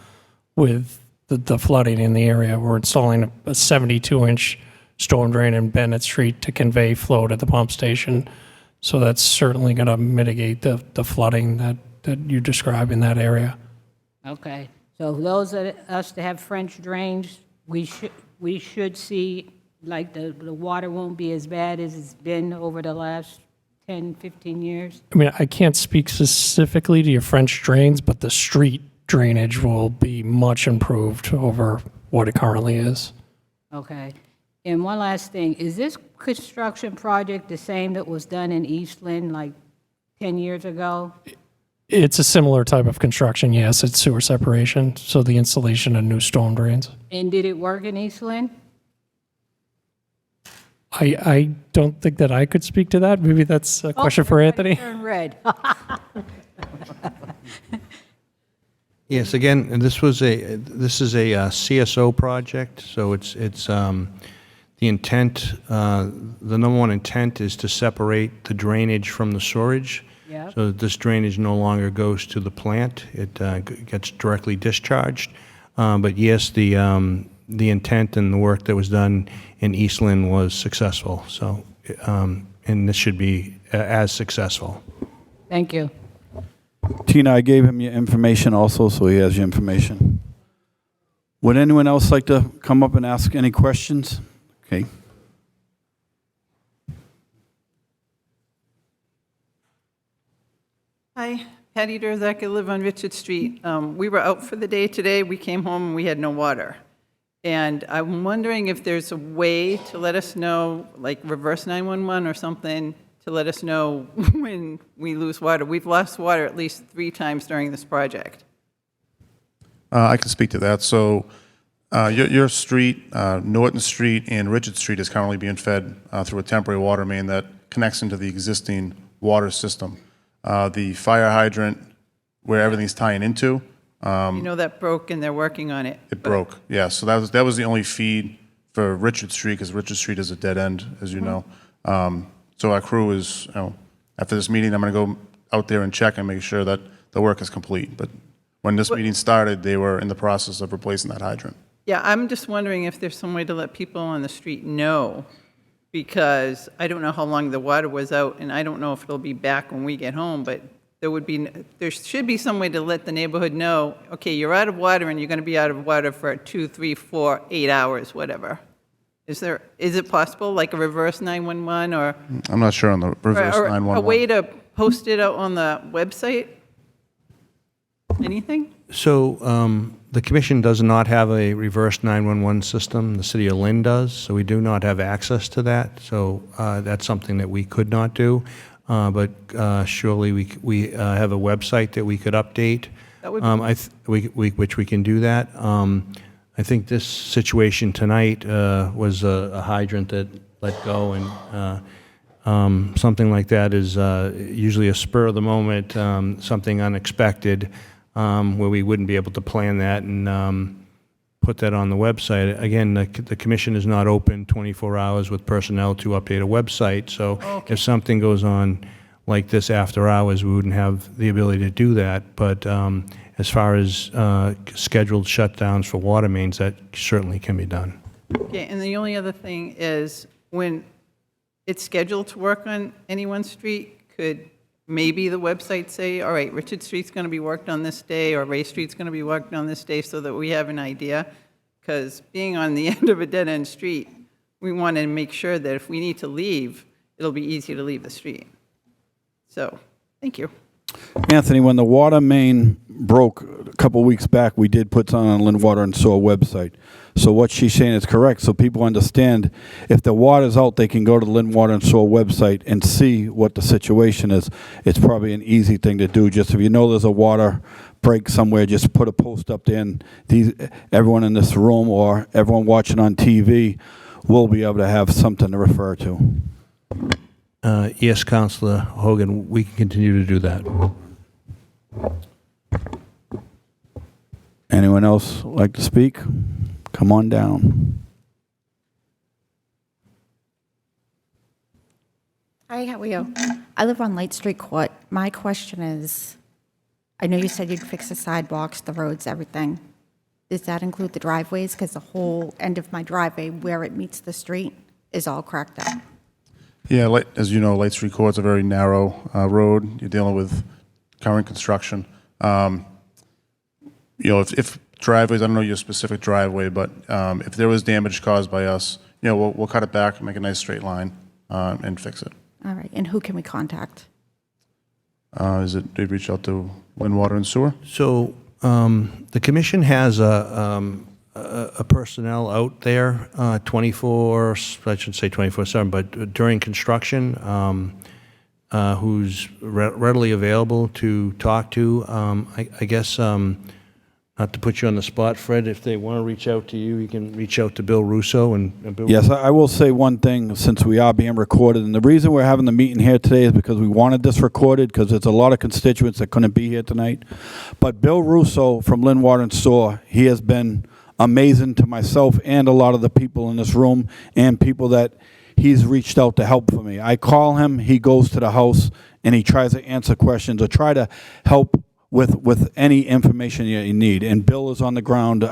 with the flooding in the area. We're installing a 72-inch storm drain in Bennett Street to convey flow to the pump station. So that's certainly going to mitigate the flooding that you describe in that area. Okay. So those of us that have French drains, we should see, like, the water won't be as bad as it's been over the last 10, 15 years? I mean, I can't speak specifically to your French drains, but the street drainage will be much improved over what it currently is. Okay. And one last thing, is this construction project the same that was done in Eastland like 10 years ago? It's a similar type of construction, yes. It's sewer separation, so the installation of new storm drains. And did it work in Eastland? I don't think that I could speak to that. Maybe that's a question for Anthony. Turn red. Yes, again, and this is a CSO project, so it's the intent, the number one intent is to separate the drainage from the storage. Yep. So that this drainage no longer goes to the plant, it gets directly discharged. But yes, the intent and the work that was done in Eastland was successful, so, and this should be as successful. Thank you. Tina, I gave him your information also, so he has your information. Would anyone else like to come up and ask any questions? Okay. Hi, Patty Durzak. I live on Richard Street. We were out for the day today. We came home and we had no water. And I'm wondering if there's a way to let us know, like reverse 911 or something, to let us know when we lose water. We've lost water at least 3 times during this project. I can speak to that. So your street, Norton Street and Richard Street is currently being fed through a temporary water main that connects into the existing water system. The fire hydrant, where everything's tying into. You know that broke and they're working on it. It broke, yeah. So that was the only feed for Richard Street, because Richard Street is a dead end, as you know. So our crew is, after this meeting, I'm going to go out there and check and make sure that the work is complete. But when this meeting started, they were in the process of replacing that hydrant. Yeah, I'm just wondering if there's some way to let people on the street know, because I don't know how long the water was out, and I don't know if it'll be back when we get home, but there should be some way to let the neighborhood know, okay, you're out of water and you're going to be out of water for 2, 3, 4, 8 hours, whatever. Is it possible, like a reverse 911 or? I'm not sure on the reverse or 911. a way to post it out on the website? Anything? So the commission does not have a reverse 911 system. The city of Lynn does, so we do not have access to that. So that's something that we could not do. but surely we have a website that we could update. That would be Which we can do that. I think this situation tonight was a hydrant that let go, and something like that is usually a spur of the moment, something unexpected, where we wouldn't be able to plan that and put that on the website. Again, the commission is not open 24 hours with personnel to update a website, so if something goes on like this after hours, we wouldn't have the ability to do that. But as far as scheduled shutdowns for water mains, that certainly can be done. Okay, and the only other thing is, when it's scheduled to work on any one street, could maybe the website say, all right, Richard Street's going to be worked on this day, or Ray Street's going to be worked on this day, so that we have an idea? Because being on the end of a dead-end street, we want to make sure that if we need to leave, it'll be easy to leave the street. So, thank you. Anthony, when the water main broke a couple weeks back, we did put something on Lynn Water and Sewer website. So what she's saying is correct, so people understand if the water's out, they can go to the Lynn Water and Sewer website and see what the situation is. It's probably an easy thing to do. Just if you know there's a water break somewhere, just put a post up there, and everyone in this room or everyone watching on TV will be able to have something to refer to. Yes, Councilor Hogan, we can continue to do that. Anyone else like to speak? Come on down. Hi, how are you? I live on Light Street Court. My question is, I know you said you'd fix the sidewalks, the roads, everything. Does that include the driveways? Because the whole end of my driveway, where it meets the street, is all cracked up. Yeah, as you know, Light Street Court's a very narrow road. You're dealing with current construction. If driveways, I don't know your specific driveway, but if there was damage caused by us, we'll cut it back and make a nice straight line and fix it. All right, and who can we contact? They reach out to Lynn Water and Sewer? So the commission has a personnel out there 24, I shouldn't say 24/7, but during construction, who's readily available to talk to. I guess, not to put you on the spot, Fred, if they want to reach out to you, you can reach out to Bill Russo. And Bill. Yes, I will say one thing, since we are being recorded, and the reason we're having the meeting here today is because we wanted this recorded, because there's a lot of constituents that couldn't be here tonight. But Bill Russo from Lynn Water and Sewer, he has been amazing to myself and a lot of the people in this room and people that he's reached out to help for me. I call him, he goes to the house, and he tries to answer questions or try to help with any information you need. And Bill is on the ground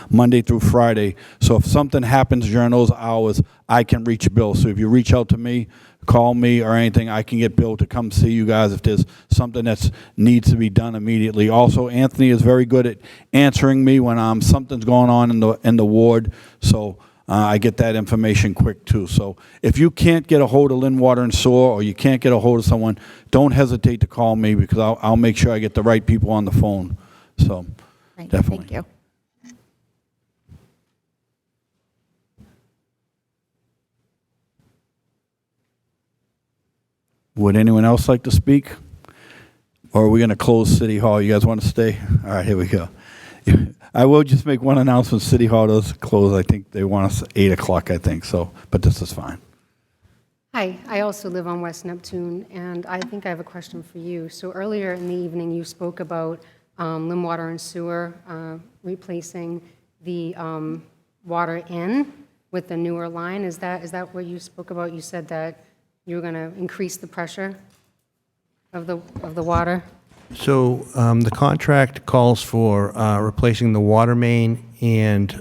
Monday through Friday. So if something happens during those hours, I can reach Bill. So if you reach out to me, call me or anything, I can get Bill to come see you guys if there's something that needs to be done immediately. Also, Anthony is very good at answering me when something's going on in the ward. So I get that information quick too. So if you can't get a hold of Lynn Water and Sewer, or you can't get a hold of someone, don't hesitate to call me, because I'll make sure I get the right people on the phone. So Right, definitely. thank you. Would anyone else like to speak? Or are we going to close City Hall? You guys want to stay? All right, here we go. I will just make one announcement. City Hall does close. I think they want us 8 o'clock, I think. So, but this is fine. Hi, I also live on West Neptune, and I think I have a question for you. So earlier in the evening, you spoke about Lynn Water and Sewer replacing the water in with the newer line. Is that what you spoke about? You said that you were going to increase the pressure of the water? So the contract calls for replacing the water main, and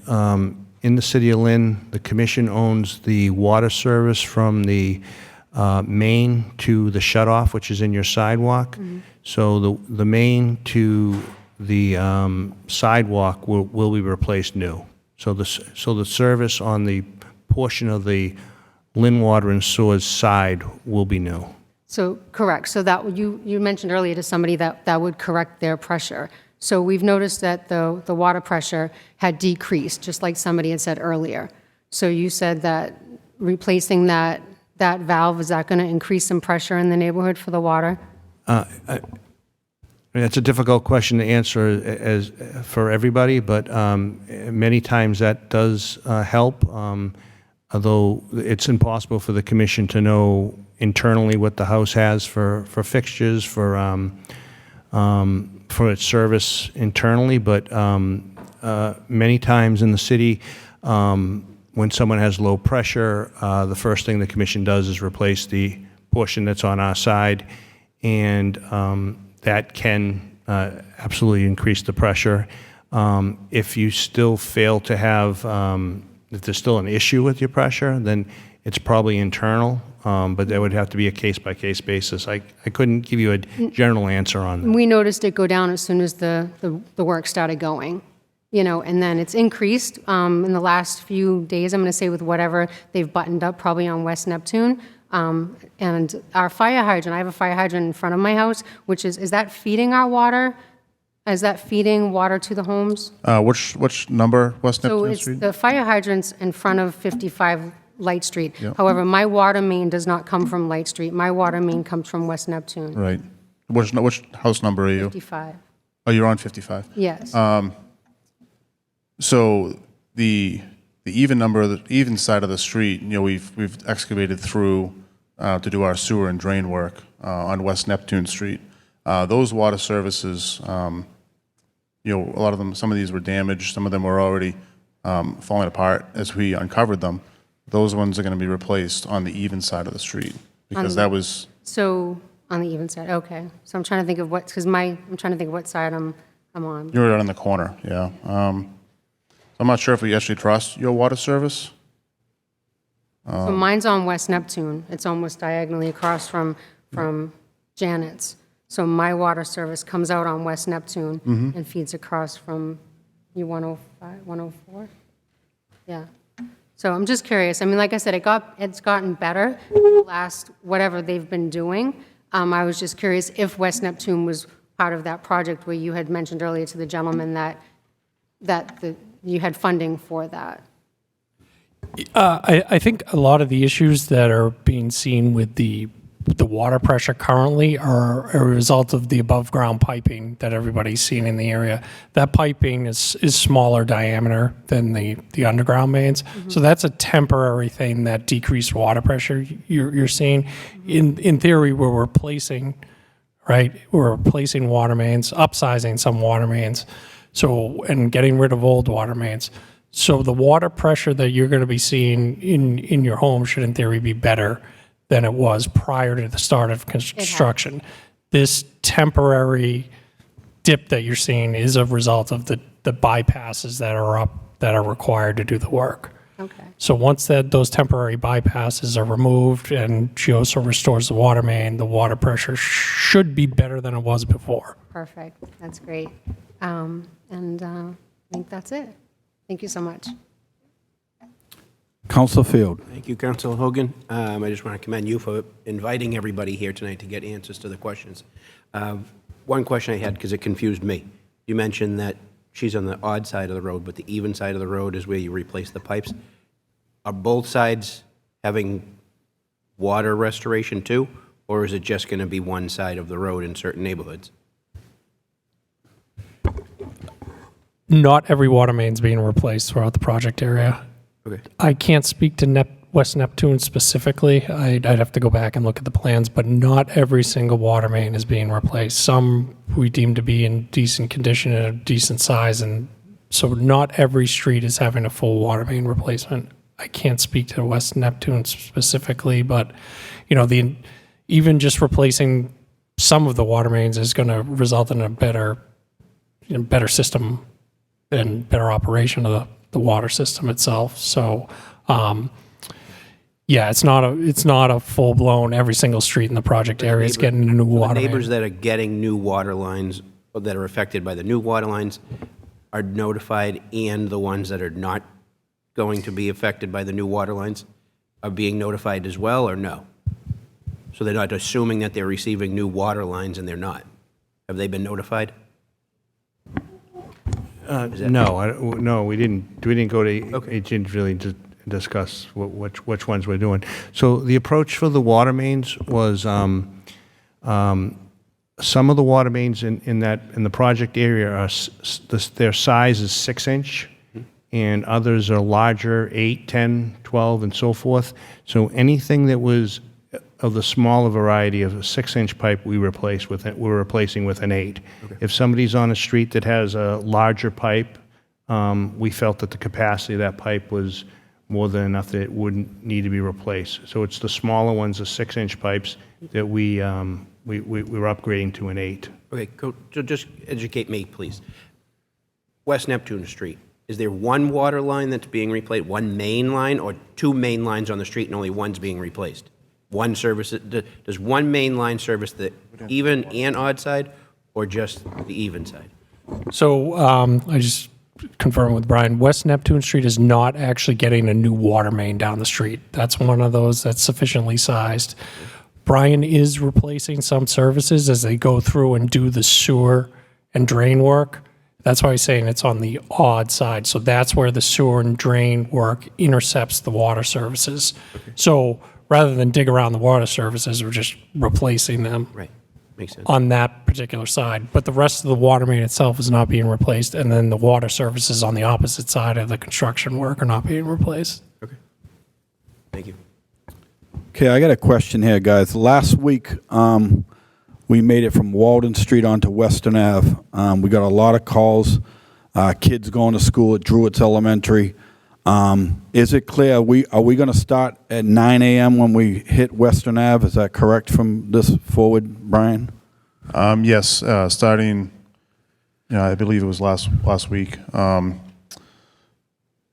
in the city of Lynn, the commission owns the water service from the main to the shutoff, which is in your sidewalk. Mm-hmm. So the main to the sidewalk will be replaced new. So the service on the portion of the Lynn Water and Sewer's side will be new. So, correct. So that you mentioned earlier to somebody that would correct their pressure. So we've noticed that the water pressure had decreased, just like somebody had said earlier. So you said that replacing that that valve, is that going to increase some pressure in the neighborhood for the water? I mean, it's a difficult question to answer as for everybody, but many times that does help. Although it's impossible for the commission to know internally what the house has for fixtures, for its service internally, but many times in the city, when someone has low pressure, the first thing the commission does is replace the portion that's on our side, and that can absolutely increase the pressure. If you still fail to have, if there's still an issue with your pressure, then it's probably internal, but that would have to be a case-by-case basis. I couldn't give you a general answer on that. We noticed it go down as soon as the work started going, and then it's increased in the last few days, I'm going to say, with whatever they've buttoned up, probably on West Neptune. And our fire hydrant, I have a fire hydrant in front of my house, which is that feeding our water? Is that feeding water to the homes? Which number, West So Neptune it's Street? the fire hydrant's in front of 55 Light Street. Yep. However, my water main does not come from Light Street. My water main comes from West Neptune. Right. Which house number are you? 55. Oh, you're on 55? Yes. So the even side of the street, we've excavated through to do our sewer and drain work on West Neptune Street. Those water services, a lot of them, some of these were damaged, some of them were already falling apart as we uncovered them. Those ones are going to be replaced on the even side of the street because that was. So on the even side, okay. So I'm trying to think of I'm trying to think of what side I'm on. You're right on the corner, yeah. I'm not sure if we actually trust your water service. So mine's on West Neptune. It's almost diagonally across from Janet's. So my water service comes out on West Neptune and feeds across from U-105, 104? Yeah. So I'm just curious. I mean, like I said, it's gotten better the last whatever they've been doing. I was just curious if West Neptune was part of that project where you had mentioned earlier to the gentleman that you had funding for that. I think a lot of the issues that are being seen with the water pressure currently are a result of the above ground piping that everybody's seen in the area. That piping is smaller diameter than the underground mains. So that's a temporary thing, that decreased water pressure you're seeing. In theory, we're replacing water mains, upsizing some water mains, and getting rid of old water mains. So the water pressure that you're going to be seeing in your home should, in theory, be better than it was prior to the start of construction. This temporary dip that you're seeing is a result of the bypasses that are up that are required to do the work. Okay. So once those temporary bypasses are removed and she also restores the water main, the water pressure should be better than it was before. Perfect. That's great. I think that's it. Thank you so much. Councilor Field. Thank you, Councilor Hogan. I just want to commend you for inviting everybody here tonight to get answers to the questions. One question I had, because it confused me. You mentioned that she's on the odd side of the road, but the even side of the road is where you replace the pipes. Are both sides having water restoration too, or is it just going to be one side of the road in certain neighborhoods? Not every water main is being replaced throughout the project area. Okay. I can't speak to West Neptune specifically. I'd have to go back and look at the plans, but not every single water main is being replaced. Some we deem to be in decent condition and a decent size, and so not every street is having a full water main replacement. I can't speak to West Neptune specifically, but even just replacing some of the water mains is going to result in a better system and better operation of the water system itself. So, it's not a full blown every single street in the project area is getting a new water main. Neighbors that are getting new water lines, or that are affected by the new water lines, are notified, and the ones that are not going to be affected by the new water lines are being notified as well, or no? So they're not assuming that they're receiving new water lines and they're not. Have they been notified? No, we didn't. We didn't go to. Okay. It didn't really. discuss which ones we're doing. So the approach for the water mains was some of the water mains in the project area are their size is 6-inch, and others are larger, 8, 10, 12, and so forth. So anything that was of the smaller variety of a 6-inch pipe, we're replacing with an 8. Okay. If somebody's on a street that has a larger pipe, we felt that the capacity of that pipe was more than enough that it wouldn't need to be replaced. So it's the smaller ones, the 6-inch pipes, that we're upgrading to an 8. Okay, so just educate me, please. West Neptune Street, is there one water line that's being replaced, one main line, or two main lines on the street and only one's being replaced? One service, does one main line service the even and odd side, or just the even side? So I just confirm with Brian, West Neptune Street is not actually getting a new water main down the street. That's one of those that's sufficiently sized. Brian is replacing some services as they go through and do the sewer and drain work. That's why he's saying it's on the odd side. So that's where the sewer and drain work intercepts the water services. Okay. So rather than dig around the water services, we're just replacing them. Right. Makes sense. On that particular side. But the rest of the water main itself is not being replaced, and then the water services on the opposite side of the construction work are not being replaced. Okay. Thank you. Okay, I got a question here, guys. Last week, we made it from Walden Street onto Western Ave. We got a lot of calls, kids going to school at Druitt's Elementary. Is it clear, are we going to start at 9 a.m. when we hit Western Ave? Is that correct from this forward, Brian? Yes, starting, I believe it was last week.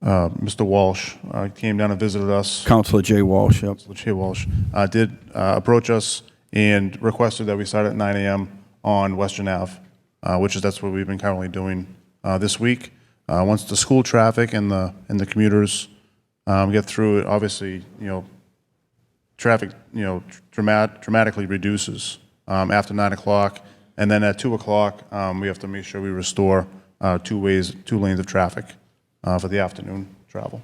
Mr. Walsh came down and visited us. Councilor Jay Walsh, yep. Councilor Jay Walsh did approach us and requested that we start at 9 a.m. on Western Ave, that's what we've been currently doing this week. Once the school traffic and the commuters get through it, obviously, traffic, dramatically reduces after 9 o'clock, and then at 2 o'clock, we have to make sure we restore 2 lanes of traffic for the afternoon travel.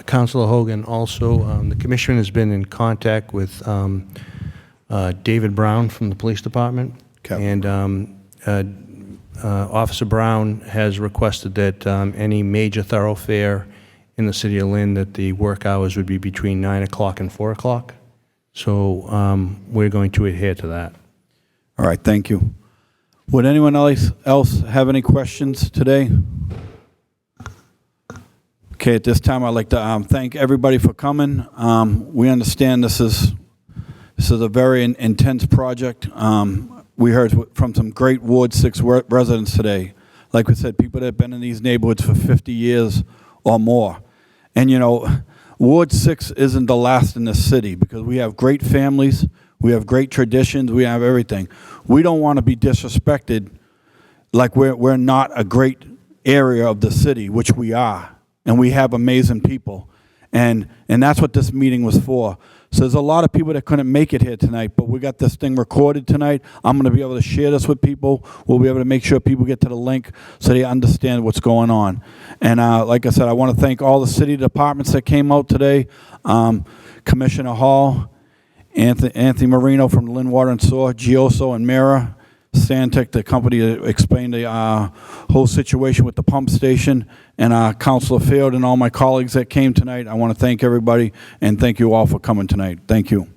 Councilor Hogan, also, the commission has been in contact with David Brown from the police department, and Officer Brown has requested that any major thoroughfare in the city of Lynn, that the work hours would be between 9 o'clock and 4 o'clock. So we're going to adhere to that. All right, thank you. Would anyone else have any questions today? Okay, at this time, I'd like to thank everybody for coming. We understand this is a very intense project. We heard from some great Ward 6 residents today. Like we said, people that have been in these neighborhoods for 50 years or more. And Ward 6 isn't the last in the city because we have great families, we have great traditions, we have everything. We don't want to be disrespected like we're not a great area of the city, which we are. And we have amazing people. And that's what this meeting was for. So there's a lot of people that couldn't make it here tonight, but we got this thing recorded tonight. I'm going to be able to share this with people. We'll be able to make sure people get to the link so they understand what's going on. And like I said, I want to thank all the city departments that came out today. Commissioner Hall, Anthony Marino from Lynn Water and Sewer, Gioso and Mira, Stantec, the company that explained the whole situation with the pump station, and Councilor Field and all my colleagues that came tonight. I want to thank everybody, and thank you all for coming tonight. Thank you.